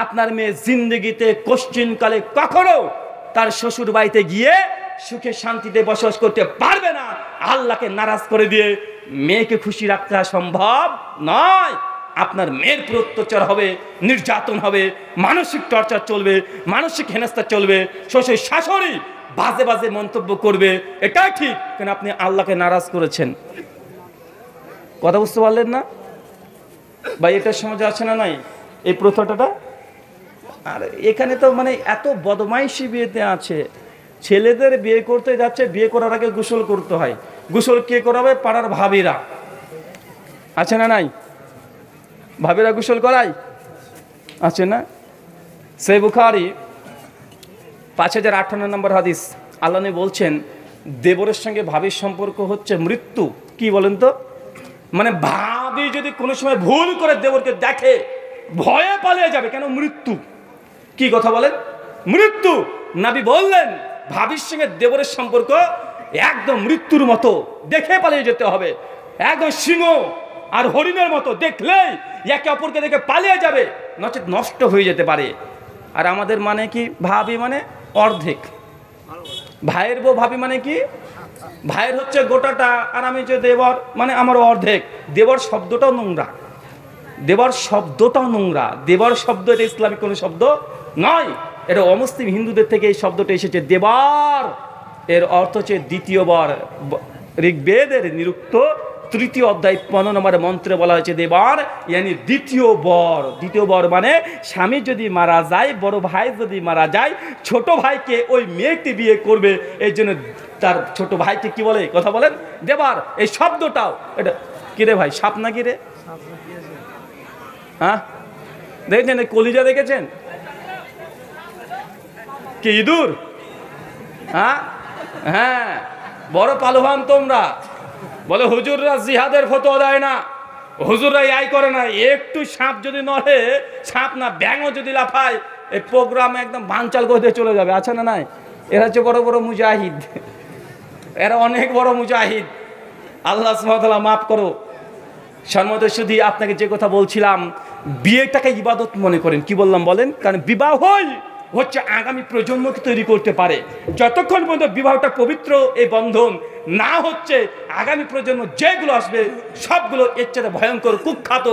S2: আপনার মেয়ে জিন্দগিতে কোশ্চিনকালে কখনো তার শ্বশুর বাড়িতে গিয়ে সুখে শান্তিতে বসবাস করতে পারবে না। আল্লাহকে নারাজ করে দিয়ে মেয়েকে খুশি রাখা সম্ভব নয়। আপনার মেয়ের উপর অত্যাচার হবে, নির্যাতন হবে, মানসিক টর্চার চলবে, মানসিক হেনস্থা চলবে, শ্বশুর শাশুড়ি বাজে বাজে মন্তব্য করবে। এটাই ঠিক, কেন আপনি আল্লাহকে নারাজ করেছেন। কথা বুঝতে পারলেন না ভাই? এটার সমাজে আছে না নাই এই প্রথাটা? আর এখানে তো মানে এত বদমাইশি বিয়েতে আছে। ছেলেদের বিয়ে করতে যাচ্ছে, বিয়ে করার আগে গোসল করতে হয়। গোসল কে করাবে? পাড়ার ভাবিরা। আছে না নাই? ভাবিরা গোসল করায়, আছে না? সহিহ বুখারী 5058 নম্বর হাদিস, আল্লাহ নবী বলছেন দেবরের সঙ্গে ভাবির সম্পর্ক হচ্ছে মৃত্যু। কি বলেন তো? মানে ভাবি যদি কোনো সময় ভুল করে দেবরকে দেখে, ভয়ে পালিয়ে যাবে। কেন? মৃত্যু। কি কথা বলেন? মৃত্যু। নবী বললেন ভাবির সঙ্গে দেবরের সম্পর্ক একদম মৃত্যুর মতো, দেখে পালিয়ে যেতে হবে। একদম সিংহ আর হরিণের মতো, দেখলেই একে অপরকে দেখে পালিয়ে যাবে, নচেত নষ্ট হয়ে যেতে পারে। আর আমাদের মানে কি? ভাবি মানে অর্ধেক, ভাইয়ের বউ ভাবি মানে কি? ভাইয়ের হচ্ছে গোটাটা, আর আমি যে দেবর মানে আমার অর্ধেক। দেবর শব্দটাও নোংরা, দেবর শব্দটাও নোংরা। দেবর শব্দ এটা ইসলামিক কোনো শব্দ নয়, এটা অমুসলিম হিন্দুদের থেকে এই শব্দটা এসেছে। দেবর এর অর্থ হচ্ছে দ্বিতীয় বর। ঋগ্বেদের নিরুক্ত 3য় অধ্যায় 15 নম্বর মন্ত্রে বলা হয়েছে দেবর ইয়ানি দ্বিতীয় বর। দ্বিতীয় বর মানে স্বামী যদি মারা যায়, বড় ভাই যদি মারা যায়, ছোট ভাইকে ওই মেয়েটি বিয়ে করবে। এই জন্য তার ছোট ভাইকে কি বলে? কথা বলেন, দেবর। এই শব্দটাও এটা কিরে ভাই, সাপ না কিরে?
S1: সাপটা কি আছে?
S2: হ্যাঁ, দেখেছেন এই কলিজা দেখেছেন? কি ইঁদুর? হ্যাঁ হ্যাঁ, বড় পালোয়ান তোমরা। বলে হুজুররা জিহাদের ফতোয়া দেয় না, হুজুররা এই করে না। একটু সাপ যদি নড়ে, সাপ না ব্যাঙও যদি লাফায়, এই প্রোগ্রাম একদম বানচাল করে দিয়ে চলে যাবে। আছে না নাই? এরা হচ্ছে বড় বড় মুজাহিদ, এরা অনেক বড় মুজাহিদ। আল্লাহ সুবহানাহু ওয়া তাআলা মাফ করো। সম্মত শুধু আপনাকে যে কথা বলছিলাম, বিয়েটাকে ইবাদত মনে করেন। কি বললাম বলেন? কারণ বিবাহই হচ্ছে আগামী প্রজন্মকে তৈরি করতে পারে। যতক্ষণ পর্যন্ত বিবাহটা পবিত্র, এই বন্ধন না হচ্ছে, আগামী প্রজন্ম যেগুলো আসবে সবগুলো এর চেয়ে ভয়ঙ্কর, কুখ্যাত,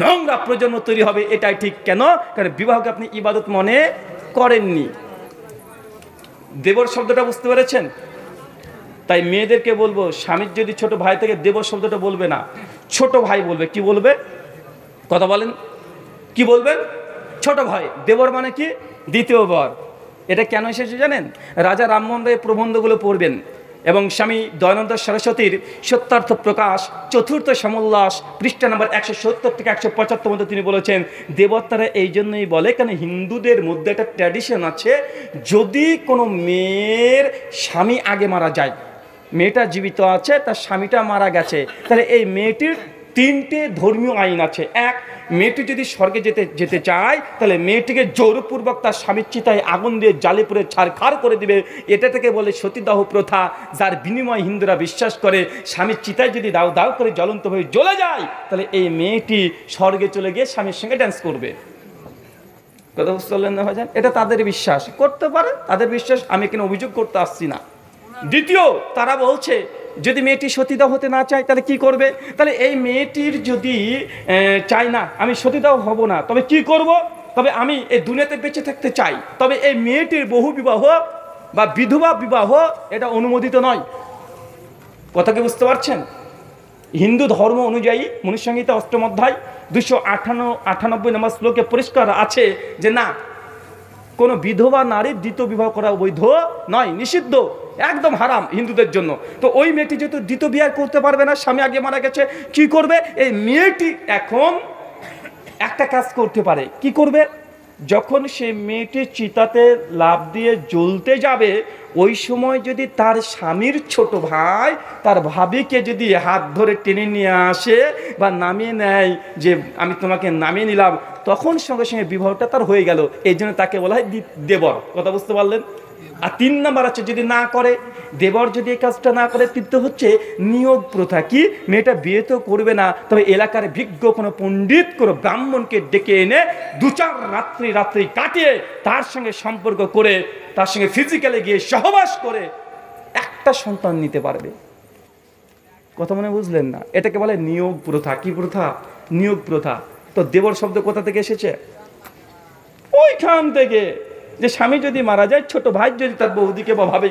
S2: নোংরা প্রজন্ম তৈরি হবে। এটাই ঠিক। কেন? কারণ বিবাহকে আপনি ইবাদত মনে করেননি। দেবর শব্দটা বুঝতে পেরেছেন? তাই মেয়েদেরকে বলবো, স্বামীর যদি ছোট ভাই থেকে দেবর শব্দটা বলবে না, ছোট ভাই বলবে। কি বলবে? কথা বলেন, কি বলবেন? ছোট ভাই। দেবর মানে কি? দ্বিতীয় বর। এটা কেন এসেছে জানেন? রাজা রামমোহন রায় প্রবন্ধগুলো পড়বেন এবং স্বামী দয়ানন্দ সরস্বতীর সত্যার্থ প্রকাশ চতুর্থ সমোল্লাস পৃষ্ঠা নম্বর 170 থেকে 175 মধ্যে তিনি বলেছেন, দেবতারা এই জন্যই বলে কারণ হিন্দুদের মধ্যে একটা ট্র্যাডিশন আছে, যদি কোনো মেয়ের স্বামী আগে মারা যায়, মেয়েটা জীবিত আছে, তার স্বামীটা মারা গেছে, তাহলে এই মেয়েটির 3টে ধর্মীয় আইন আছে। এক, মেয়েটি যদি স্বর্গে যেতে চায়, তাহলে মেয়েটিকে জোরপূর্বক তার স্বামীর চিতায় আগুন দিয়ে জ্বালিয়ে পুড়ে ছারখার করে দিবে। এটা থেকে বলে সতীদাহ প্রথা, যার বিনিময়ে হিন্দুরা বিশ্বাস করে স্বামীর চিতায় যদি দাও দাও করে জ্বলন্ত হয়ে জ্বলে যায়, তাহলে এই মেয়েটি স্বর্গে চলে গিয়ে স্বামীর সঙ্গে ড্যান্স করবে। কথা বুঝতে পারলেন না ভাইজান? এটা তাদের বিশ্বাস, করতে পারে, তাদের বিশ্বাস, আমি এখানে অভিযোগ করতে আসছি না। দ্বিতীয়, তারা বলছে যদি মেয়েটি সতীদাহ হতে না চায় তাহলে কি করবে? তাহলে এই মেয়েটির যদি চাই না আমি সতীদাহ হব না, তবে কি করব? তবে আমি এই দুনিয়াতে বেঁচে থাকতে চাই, তবে এই মেয়েটির বহু বিবাহ বা বিধবা বিবাহ এটা অনুমোদিত নয়। কথা কি বুঝতে পারছেন? হিন্দু ধর্ম অনুযায়ী মনুসংহিতা 8ম অধ্যায় 298 নম্বর শ্লোকে পরিষ্কার আছে যে না, কোনো বিধবা নারীর দ্বিতীয় বিবাহ করা বৈধ নয়, নিষিদ্ধ, একদম হারাম হিন্দুদের জন্য। তো ওই মেয়েটি যেহেতু দ্বিতীয় বিয়ে করতে পারবে না, স্বামী আগে মারা গেছে, কি করবে? এই মেয়েটি এখন একটা কাজ করতে পারে। কি করবে? যখন সে মেয়েটি চিতাতে লাফ দিয়ে জ্বলতে যাবে, ওই সময় যদি তার স্বামীর ছোট ভাই তার ভাবিকে যদি হাত ধরে টেনে নিয়ে আসে বা নামিয়ে নেয়, যে আমি তোমাকে নামিয়ে নিলাম, তখন সঙ্গে সঙ্গে বিবাহটা তার হয়ে গেল। এই জন্য তাকে বলা হয় দেবর। কথা বুঝতে পারলেন? আর 3 নম্বর আছে, যদি না করে, দেবর যদি এই কাজটা না করে, তৃতীয় হচ্ছে নিয়োগ প্রথা। কি? মেয়েটা বিয়ে তো করবে না, তবে এলাকার বিজ্ঞ কোনো পণ্ডিত, কোনো ব্রাহ্মণকে ডেকে এনে 2-4 রাত্রি কাটিয়ে তার সঙ্গে সম্পর্ক করে, তার সঙ্গে ফিজিক্যালি গিয়ে সহবাস করে একটা সন্তান নিতে পারবে। কথা মনে বুঝলেন না? এটাকে বলে নিয়োগ প্রথা। কি প্রথা? নিয়োগ প্রথা। তো দেবর শব্দ কোথা থেকে এসেছে? ওইখান থেকে, যে স্বামী যদি মারা যায়, ছোট ভাই যদি তার বৌদিকে বা ভাবে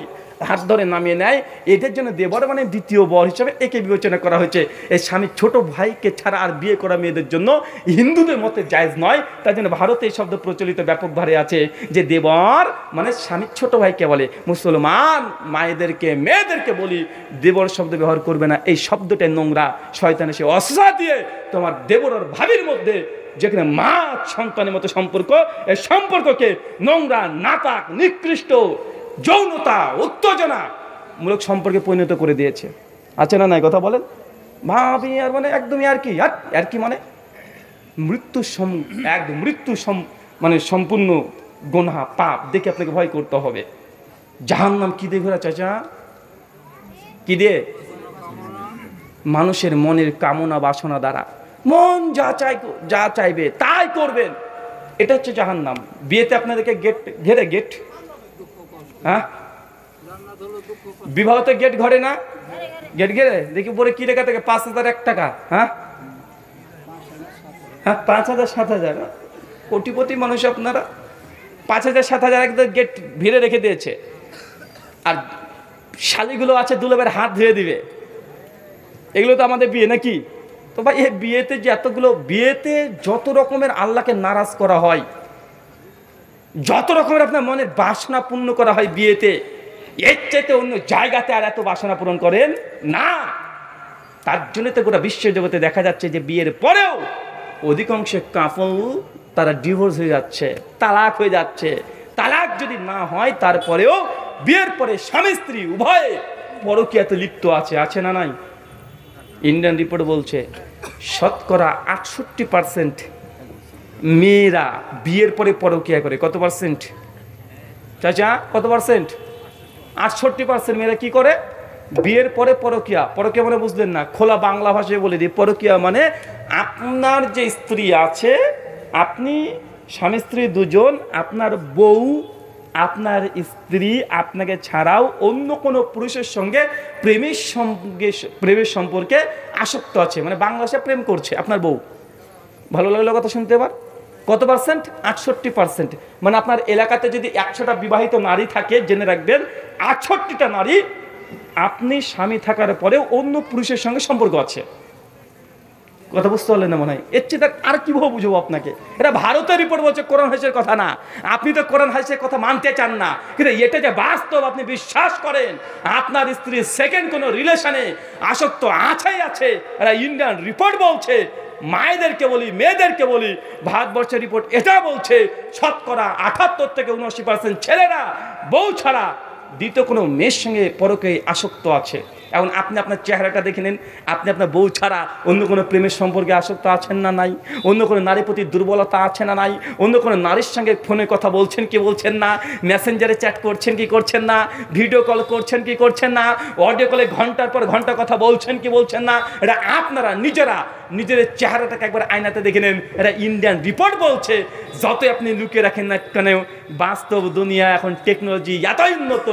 S2: হাত ধরে নামিয়ে নেয়, এদের জন্য দেবর মানে দ্বিতীয় বর হিসাবে একে বিবেচনা করা হয়েছে। এই স্বামীর ছোট ভাইকে ছাড়া আর বিয়ে করা মেয়েদের জন্য হিন্দুদের মতে জায়েজ নয়। তার জন্য ভারতে এই শব্দ প্রচলিত ব্যাপকভাবে আছে যে দেবর মানে স্বামীর ছোট ভাইকে বলে। মুসলমান মায়েদেরকে, মেয়েদেরকে বলি দেবর শব্দ ব্যবহার করবে না। এই শব্দটা নোংরা। শয়তানে সে অসা দিয়ে তোমার দেবর আর ভাবির মধ্যে যেখানে মা সন্তানের মতো সম্পর্ক, এই সম্পর্ককে নোংরা, নাপাক, নিকৃষ্ট, যৌনতা, উত্তেজনা মূলক সম্পর্কে পরিণত করে দিয়েছে। আছে না নাই? কথা বলেন। ভাবি আর মানে একদমই আর কি মানে মৃত্যু, একদম মৃত্যু মানে সম্পূর্ণ গুনাহ, পাপ। দেখে আপনাকে ভয় করতে হবে। জাহান্নাম কি দিয়ে ঘোরা চাচা? কি দিয়ে? মানুষের মনের কামনা বাসনা দ্বারা মন যা চাইবে তাই করবেন। এটা হচ্ছে জাহান্নাম। বিয়েতে আপনাদেরকে গেট, হ্যাঁ, বিবাহতে গেট ঘরে না, গেট ঘেরে দেখি পরে কি লেখা থাকে? 5,001 টাকা। হ্যাঁ, 5,000-7,000। কোটিপতি মানুষ আপনারা। 5,000-7,000 একদম গেট ভিড়ে রেখে দিয়েছে। আর শালিগুলো আছে দুলাবের হাত ধুয়ে দিবে। এগুলো তো আমাদের বিয়ে নাকি? তো ভাই এই বিয়েতে যে এতগুলো, বিয়েতে যত রকমের আল্লাহকে নারাজ করা হয়, যত রকমের আপনার মনের বাসনা পূর্ণ করা হয় বিয়েতে, এর চাইতে অন্য জায়গাতে আর এত বাসনা পূরণ করেন না। তার জন্য তো গোটা বিশ্ব জগতে দেখা যাচ্ছে যে বিয়ের পরেও অধিকাংশ কাপল তারা ডিভোর্স হয়ে যাচ্ছে, তালাক হয়ে যাচ্ছে। তালাক যদি না হয় তারপরেও বিয়ের পরে স্বামী স্ত্রী উভয়ে পরকীয়াতে লিপ্ত আছে, আছে না নাই? ইন্ডিয়ান রিপোর্ট বলছে 68% মেয়েরা বিয়ের পরে পরকীয়া করে। কত পার্সেন্ট চাচা, কত পার্সেন্ট? 68% মেয়েরা কি করে? বিয়ের পরে পরকীয়া। পরকীয়া মানে বুঝলেন না, খোলা বাংলা ভাষায় বলে দিই, পরকীয়া মানে আপনার যে স্ত্রী আছে, আপনি স্বামী স্ত্রী দুজন, আপনার বউ, আপনার স্ত্রী আপনাকে ছাড়াও অন্য কোনো পুরুষের সঙ্গে প্রেমের সম্পর্কে আসক্ত আছে, মানে বাংলা ভাষায় প্রেম করছে আপনার বউ। ভালো লাগলো কথা শুনতে? এবার কত পার্সেন্ট? 68%। মানে আপনার এলাকাতে যদি 100টা বিবাহিত নারী থাকে, জেনে রাখবেন 68টা নারী আপনি স্বামী থাকার পরেও অন্য পুরুষের সঙ্গে সম্পর্ক আছে। কথা বুঝতে পারলেন না মনে হয়? এর চেয়ে আর কিভাবে বুঝবো আপনাকে? এটা ভারতের রিপোর্ট বলছে, কোরআন হাদিসের কথা না। আপনি তো কোরআন হাদিসের কথা মানতে চান না, কিন্তু এটা যে বাস্তব আপনি বিশ্বাস করেন। আপনার স্ত্রী সেকেন্ড কোনো রিলেশনে আসক্ত আছেই আছে, এটা ইন্ডিয়ান রিপোর্ট বলছে। মায়েদেরকে বলি, মেয়েদেরকে বলি, ভারতবর্ষের রিপোর্ট এটা বলছে 78 থেকে 79% ছেলেরা বউ ছাড়া দ্বিতীয় কোনো মেয়ের সঙ্গে পরকে আসক্ত আছে। এখন আপনি আপনার চেহারাটা দেখে নিন, আপনি আপনার বউ ছাড়া অন্য কোনো প্রেমের সম্পর্কে আসক্ত আছেন না নাই? অন্য কোনো নারীর প্রতি দুর্বলতা আছে না নাই? অন্য কোনো নারীর সঙ্গে ফোনে কথা বলছেন কি বলছেন না? মেসেঞ্জারে চ্যাট করছেন কি করছেন না? ভিডিও কল করছেন কি করছেন না? অডিও কলে ঘন্টার পর ঘন্টা কথা বলছেন কি বলছেন না? এটা আপনারা নিজেরা নিজের চেহারাটাকে একবার আয়নাতে দেখে নেন। এটা ইন্ডিয়ান রিপোর্ট বলছে। যতই আপনি লুকিয়ে রাখেন না কেন, বাস্তব দুনিয়া এখন টেকনোলজি এতই উন্নত,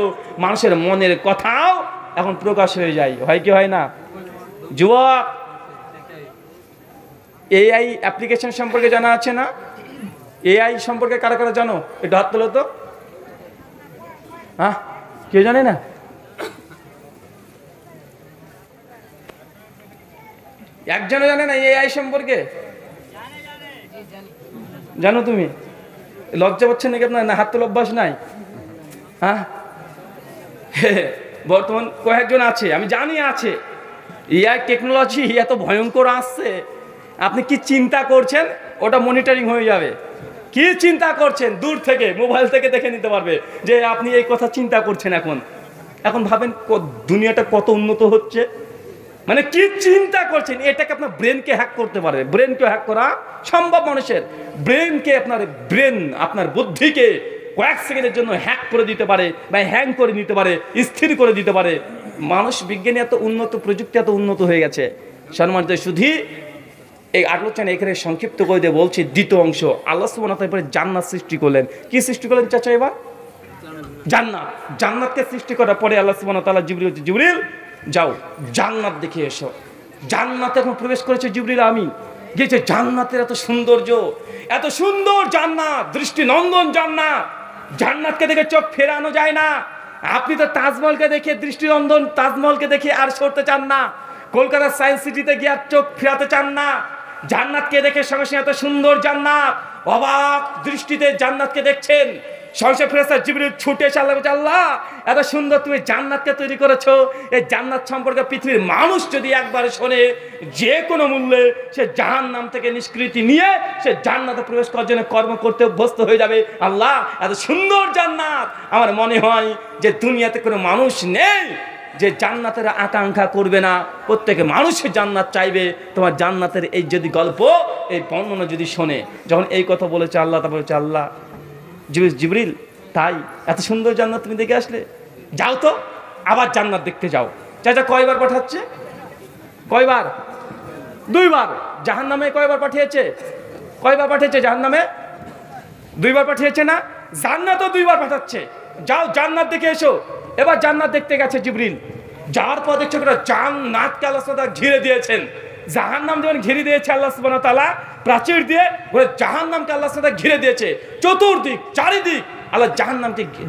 S2: মানুষের মনের কথাও এখন প্রকাশ হয়ে যায়। হয় কি হয় না? যুবক, এআই অ্যাপ্লিকেশন সম্পর্কে জানা আছে না? এআই সম্পর্কে কারা কারা জানো? একটু হাত তোলো তো। হ্যাঁ, কেউ জানে না? একজনও জানে না এআই সম্পর্কে? জানো তুমি? লজ্জা পাচ্ছেন নাকি আপনার? না হাত তোলা অভ্যাস নাই? হ্যাঁ, বর্তমান কয়েকজন আছে, আমি জানি আছে। এআই টেকনোলজি এত ভয়ঙ্কর আসছে, আপনি কি চিন্তা করছেন ওটা মনিটরিং হয়ে যাবে। কি চিন্তা করছেন দূর থেকে মোবাইল থেকে দেখে নিতে পারবে যে আপনি এই কথা চিন্তা করছেন। এখন ভাবেন দুনিয়াটা কত উন্নত হচ্ছে। মানে কি চিন্তা করছেন, এটাকে আপনার ব্রেনকে হ্যাক করতে পারে। ব্রেনকে হ্যাক করা সম্ভব। মানুষের ব্রেনকে, আপনার বুদ্ধিকে কয়েক সেকেন্ডের জন্য হ্যাক করে দিতে পারে, বা হ্যাং করে নিতে পারে, স্থির করে দিতে পারে। মানুষ বিজ্ঞানী এত উন্নত, প্রযুক্তি এত উন্নত হয়ে গেছে। সম্মানিত শুধু এই আলোচনা এখানে সংক্ষিপ্ত করে দিয়ে বলছি, দ্বিতীয় অংশ আল্লাহ সুবহানাহু ওয়া তাআলা জান্নাত সৃষ্টি করলেন। কি সৃষ্টি করলেন চাচা? এবার জান্নাতকে সৃষ্টি করার পরে আল্লাহ সুবহানাহু ওয়া তাআলা জিবরিল যাও জান্নাত দেখে এসো। জান্নাতে এখন প্রবেশ করেছে জিবরিল আমিন, গেছে জান্নাতের এত সৌন্দর্য, এত সুন্দর জান্নাত, দৃষ্টিনন্দন জান্নাত। জান্নাতকে দেখে চোখ ফেরানো যায় না। আপনি তো তাজমহলকে দেখে, দৃষ্টিনন্দন তাজমহলকে দেখে আর সরতে চান না। কলকাতার সায়েন্স সিটিতে গিয়ে আর চোখ ফেরাতে চান না। জান্নাতকে দেখে সঙ্গে সঙ্গে এত সুন্দর জান্নাত, অবাক দৃষ্টিতে জান্নাতকে দেখছেন। সঙ্গে ফেরেশতা জিবরিল ছুটে এসে আল্লাহ বলছে, আল্লাহ এত সুন্দর তুমি জান্নাতকে তৈরি করেছো। এই জান্নাত সম্পর্কে পৃথিবীর মানুষ যদি একবার শোনে, যে কোনো মূল্যে সে জাহান্নাম থেকে নিষ্কৃতি নিয়ে সে জান্নাতে প্রবেশ করার জন্য কর্ম করতে অভ্যস্ত হয়ে যাবে। আল্লাহ এত সুন্দর জান্নাত, আমার মনে হয় যে দুনিয়াতে কোনো মানুষ নেই যে জান্নাতের আকাঙ্ক্ষা করবে না। প্রত্যেকে মানুষের জান্নাত চাইবে। তোমার জান্নাতের এই যদি গল্প, এই বর্ণনা যদি শোনে, যখন এই কথা বলেছে আল্লাহ, তারপর বলছে আল্লাহ জিবরিল তাই এত সুন্দর জান্নাত তুমি দেখে আসলে, যাও তো আবার জান্নাত দেখতে যাও। চাচা কয়বার পাঠাচ্ছে? কয়বার? 2 বার। জাহান্নামে কয়বার পাঠিয়েছে? কয়বার পাঠিয়েছে জাহান্নামে? 2 বার পাঠিয়েছে না? জান্নাতও 2 বার পাঠাচ্ছে। যাও জান্নাত দেখে এসো। এবার জান্নাত দেখতে গেছে জিবরিল। যাওয়ার পর দেখছে জান্নাতকে আল্লাহ সুবহানাহু ওয়া তাআলা ঘিরে দিয়েছেন। জাহান্নাম যেমন ঘিরে দিয়েছে আল্লাহ সুবহানাহু ওয়া তাআলা প্রাচীর দিয়ে, জাহান্নামকে আল্লাহ সুবহানাহু ওয়া তাআলা ঘিরে দিয়েছে। চতুর্দিক চারিদিক আল্লাহ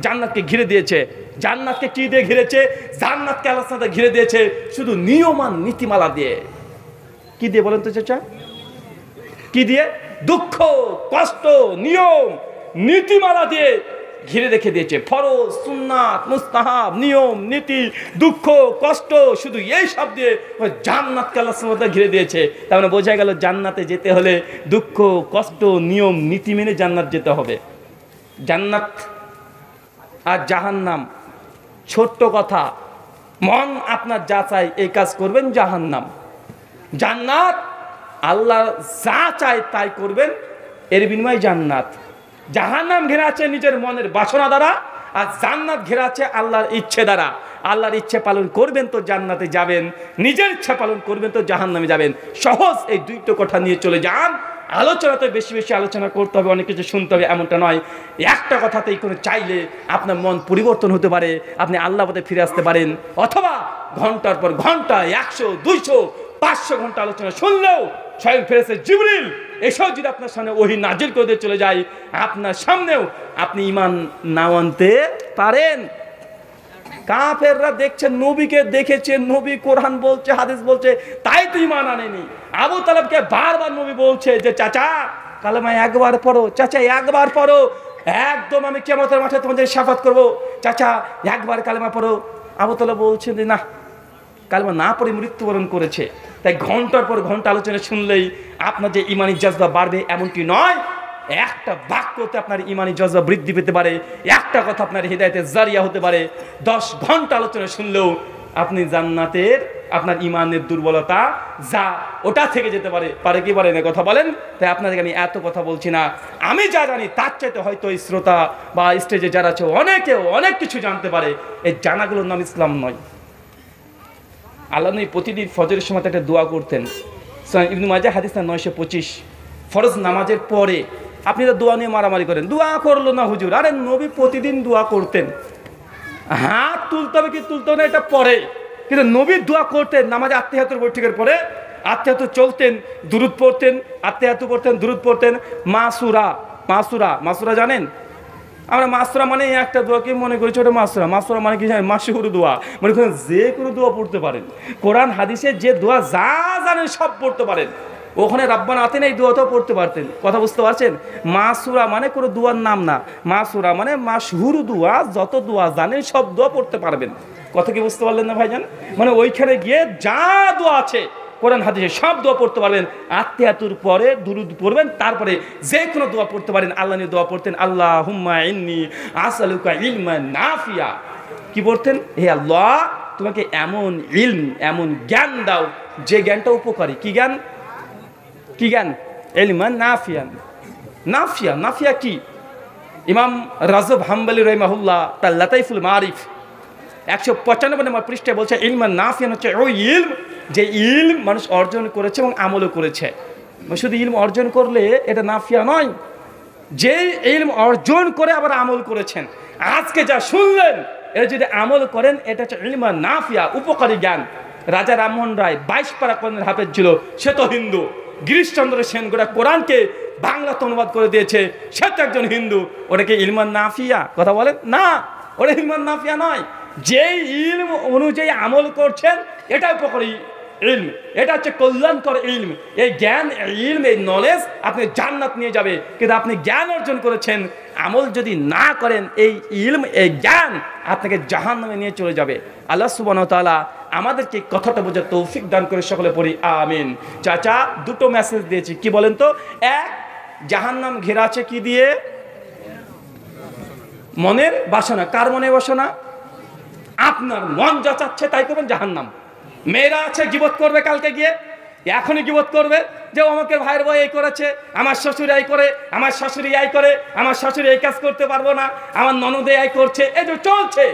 S2: জান্নাতকে ঘিরে দিয়েছে। জান্নাতকে কি দিয়ে ঘিরেছে? জান্নাতকে আল্লাহ সুবহানাহু ওয়া তাআলা ঘিরে দিয়েছে শুধু নিয়মান নীতিমালা দিয়ে। কি দিয়ে বলেন তো চাচা? কি দিয়ে? দুঃখ, কষ্ট, নিয়ম, নীতিমালা দিয়ে ঘিরে রেখে দিয়েছে। ফরজ, সুন্নাত, মুস্তাহাব, নিয়ম, নীতি, দুঃখ, কষ্ট, শুধু এই সব দিয়ে জান্নাতকে আল্লাহ সুবহানাহু ওয়া তাআলা ঘিরে দিয়েছে। তার মানে বোঝা গেল জান্নাতে যেতে হলে দুঃখ, কষ্ট, নিয়ম, নীতি মেনে জান্নাত যেতে হবে। জান্নাত আর জাহান্নাম ছোট্ট কথা, মন আপনার যা চায় এই কাজ করবেন, জাহান্নাম। জান্নাত আল্লাহ যা চায় তাই করবেন, এর বিনিময়ে জান্নাত। জাহান্নাম ঘেরা আছে নিজের মনের বাসনা দ্বারা, আর জান্নাত ঘেরা আছে আল্লাহর ইচ্ছে দ্বারা। আল্লাহর ইচ্ছে পালন করবেন তো জান্নাতে যাবেন, নিজের ইচ্ছা পালন করবেন তো জাহান্নামে যাবেন। সহজ এই দুইটো কথা নিয়ে চলে যান। আলোচনাতে বেশি বেশি আলোচনা করতে হবে, অনেক কিছু শুনতে হবে এমনটা নয়। একটা কথাতেই কোনো চাইলে আপনার মন পরিবর্তন হতে পারে, আপনি আল্লাহ পথে ফিরে আসতে পারেন। অথবা ঘন্টার পর ঘন্টা 100, 200, 500 ঘন্টা আলোচনা শুনলেও স্বয়ং ফেরেশতা জিবরিল এসব যদি আপনার সামনে ওহী নাজিল করে দিয়ে চলে যায়, আপনার সামনেও আপনি ঈমান না আনতে পারেন। কাফেররা দেখছে, নবীকে দেখেছে, নবী কোরআন বলছে, হাদিস বলছে, তাই তো ঈমান আনেনি। আবু তালেবকে বারবার নবী বলছে যে চাচা কালেমা একবার পড়ো, চাচা একবার পড়ো, একদম আমি কিয়ামতের মাঠে তোমাদের শাফাত করব, চাচা একবার কালেমা পড়ো। আবু তালেব বলছে যে না, কালেমা না পড়ে মৃত্যুবরণ করেছে। তাই ঘন্টার পর ঘন্টা আলোচনা শুনলেই আপনার যে ইমানি জজবা বাড়বে এমনটি নয়। একটা বাক্যতে আপনার ইমানি জজবা বৃদ্ধি পেতে পারে, একটা কথা আপনার হৃদায়তে জারিয়া হতে পারে। 10 ঘন্টা আলোচনা শুনলেও আপনি জান্নাতের আপনার ইমানের দুর্বলতা যা ওটা থেকে যেতে পারে কি পারে না, কথা বলেন। তাই আপনাদেরকে আমি এত কথা বলছি না, আমি যা জানি তার চাইতে হয়তো এই শ্রোতা বা স্টেজে যারা আছে অনেকেও অনেক কিছু জানতে পারে। এই জানাগুলোর নাম ইসলাম নয়। আল্লাহ নবী প্রতিদিন ফজরের সময় একটা দোয়া করতেন। ইবনে মাজাহ হাদিস 925। ফরজ নামাজের পরে আপনি তো দোয়া নিয়ে মারামারি করেন, দোয়া করলো না হুজুর। আরে নবী প্রতিদিন দোয়া করতেন। হাত তুলতে হবে কি তুলতে হবে না এটা পরে, কিন্তু নবী দোয়া করতেন নামাজে আত্মিয়াতুর বৈঠকের পরে। আত্মিয়াতু চলতেন, দুরুদ পড়তেন, আত্মিয়াতু করতেন, দুরুদ পড়তেন। মাসুরা জানেন? আমরা মাসুরা মানে একটা দোয়াকে মনে করেছি ওটা মাসুরা মানে কি জানেন? মাশহুর দোয়া, মানে যে কোনো দোয়া পড়তে পারেন। কোরআন হাদিসে যে দোয়া যা জানেন সব পড়তে পারেন। ওখানে রাব্বানা আতিনা এই দোয়াটাও পড়তে পারতেন। কথা বুঝতে পারছেন? মাসুরা মানে কোনো দোয়ার নাম না, মাসুরা মানে মাশহুর দোয়া, যত দোয়া জানেন সব দোয়া পড়তে পারবেন। কথা কি বুঝতে পারলেন না ভাইজান? মানে ওইখানে গিয়ে যা দোয়া আছে কোরআন হাদিসে সব দোয়া পড়তে পারবেন। আত্মিয়াতুর পরে দুরুদ পড়বেন, তারপরে যে কোনো দোয়া পড়তে পারেন। আল্লাহ নিয়ে দোয়া পড়তেন, আল্লাহুম্মা ইন্নী আসআলুকা ইলমান নাফিয়া। কি পড়তেন? হে আল্লাহ, তোমাকে এমন ইলম, এমন জ্ঞান দাও যে জ্ঞানটা উপকারী। কি জ্ঞান? কি জ্ঞান? ইলমান নাফিয়া কি? ইমাম রাজব হাম্বলি রাহিমাহুল্লাহ তার লাতাইফুল মারিফ 195 নম্বর পৃষ্ঠায় বলছে ইলমান নাফিয়ান হচ্ছে ওই ইলম যে ইলম মানুষ অর্জন করেছে এবং আমলও করেছে। শুধু ইলম অর্জন করলে এটা নাফিয়া নয়, যে ইলম অর্জন করে আবার আমল করেছেন। আজকে যা শুনলেন এটা যদি আমল করেন এটা হচ্ছে ইলমান নাফিয়া, উপকারী জ্ঞান। রাজা রামমোহন রায় 22 পারা কোরআনের হাফেজ ছিল, সে তো হিন্দু। গিরিশচন্দ্র সেন গোটা কোরআনকে বাংলাতে অনুবাদ করে দিয়েছে, সে তো একজন হিন্দু। ওটাকে ইলমান নাফিয়া? কথা বলেন না, ওটা ইলমান নাফিয়া নয়। যে ইলম অনুযায়ী আমল করছেন এটা উপকারী ইলম, এটা হচ্ছে কল্যাণকর ইলম। এই জ্ঞান, ইলম, এই নলেজ আপনি জান্নাত নিয়ে যাবে। কিন্তু আপনি জ্ঞান অর্জন করেছেন, আমল যদি না করেন এই ইলম, এই জ্ঞান আপনাকে জাহান্নামে নিয়ে চলে যাবে। আল্লাহ সুবহানাহু ওয়া তাআলা আমাদেরকে কথাটা বোঝার তৌফিক দান করে সকলে পড়ি আমিন। চাচা দুটো মেসেজ দিয়েছি, কি বলেন তো? এক, জাহান্নাম ঘেরা আছে কি দিয়ে? মনের বাসনা। কার মনের বাসনা? আপনার মন যা চাচ্ছে তাই করবেন, জাহান্নাম। মেয়েরা আছে গীবত করবে, কালকে গিয়ে এখনই গীবত করবে যে আমাকে ভাইয়ের বউ এই করেছে, আমার শ্বশুর এই করে, আমার শাশুড়ি এই করে, আমার শাশুড়ি এই কাজ করতে পারবো না, আমার ননদে এই করছে। এই যে চলছে,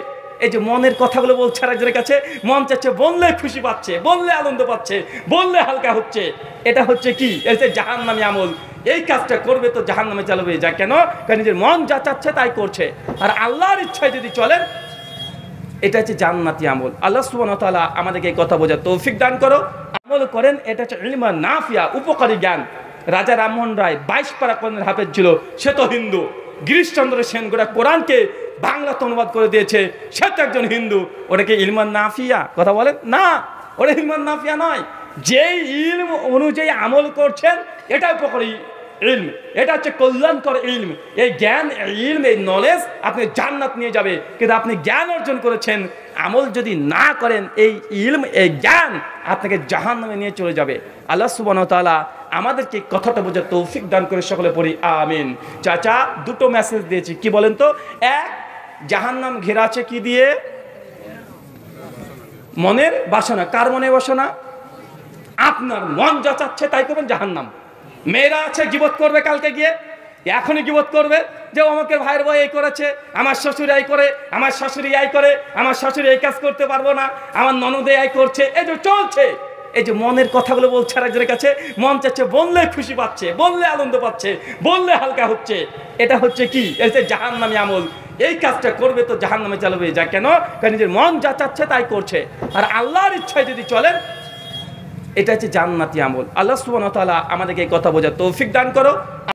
S2: এই যে মনের কথাগুলো বলছে আরেকজনের কাছে, মন চাচ্ছে, বললে খুশি পাচ্ছে, বললে আনন্দ পাচ্ছে, বললে হালকা হচ্ছে। এটা হচ্ছে কি? এই যে জাহান্নামী আমল। এই কাজটা করবে তো জাহান্নামে চালাবে। যা কেন? কারণ নিজের মন যা চাচ্ছে তাই করছে। আর আল্লাহর ইচ্ছায় যদি চলেন এটা হচ্ছে জান্নাতি আমল। আল্লাহ সুবহানাহু ওয়া তাআলা আমাদেরকে এই কথা বোঝার তৌফিক দান করো, আমল করেন। এটা হচ্ছে ইলমান নাফিয়া, উপকারী জ্ঞান। রাজা রামমোহন রায় 22 পারা কোরআনের হাফেজ ছিল, সে তো হিন্দু। গিরিশচন্দ্র সেন গোটা কোরআনকে বাংলাতে অনুবাদ করে দিয়েছে, সে তো একজন হিন্দু। ওটাকে ইলমান নাফিয়া? কথা বলেন না, ওটা ইলমান নাফিয়া নয়। যে ইলম অনুযায়ী আমল করছেন এটা উপকারী ইলম, এটা হচ্ছে কল্যাণকর ইলম। এই জ্ঞান, ইলম, এই নলেজ আপনি জান্নাত নিয়ে যাবে। কিন্তু আপনি জ্ঞান অর্জন করেছেন, আমল যদি না করেন, এই ইলম, এই জ্ঞান আপনাকে জাহান্নামে নিয়ে চলে যাবে। আল্লাহ সুবহানাহু ওয়া তাআলা আমাদেরকে কথাটা বোঝার তৌফিক দান করে, সকলে পড়ি আমিন। চাচা দুটো মেসেজ দিয়েছি, কি বলেন তো? এক, জাহান্নাম ঘেরা আছে কি দিয়ে? মনের বাসনা। কার মনে বাসনা? আপনার মন যা চাচ্ছে তাই করবেন, জাহান্নাম। মেয়েরা আছে গীবত করবে, কালকে গিয়ে এখনই গীবত করবে যে আমাকে ভাইয়ের বউ এই করেছে, আমার শ্বশুর এই করে, আমার শাশুড়ি এই করে, আমার শাশুড়ি এই কাজ করতে পারবো না, আমার ননদে এই করছে। এই যে চলছে, এই যে মনের কথাগুলো বলছে আরেকজনের কাছে, মন চাচ্ছে, বললে খুশি পাচ্ছে, বললে আনন্দ পাচ্ছে, বললে হালকা হচ্ছে। এটা হচ্ছে কি? এই যে জাহান্নামী আমল। এই কাজটা করবে তো জাহান্নামে চালাবে। যা কেন? কারণ নিজের মন যা চাচ্ছে তাই করছে। আর আল্লাহর ইচ্ছায় যদি চলেন, এটা হচ্ছে জান্নাতি আমল। আল্লাহ সুবহানাহু ওয়া তাআলা আমাদেরকে এই কথা বোঝার তৌফিক দান করো।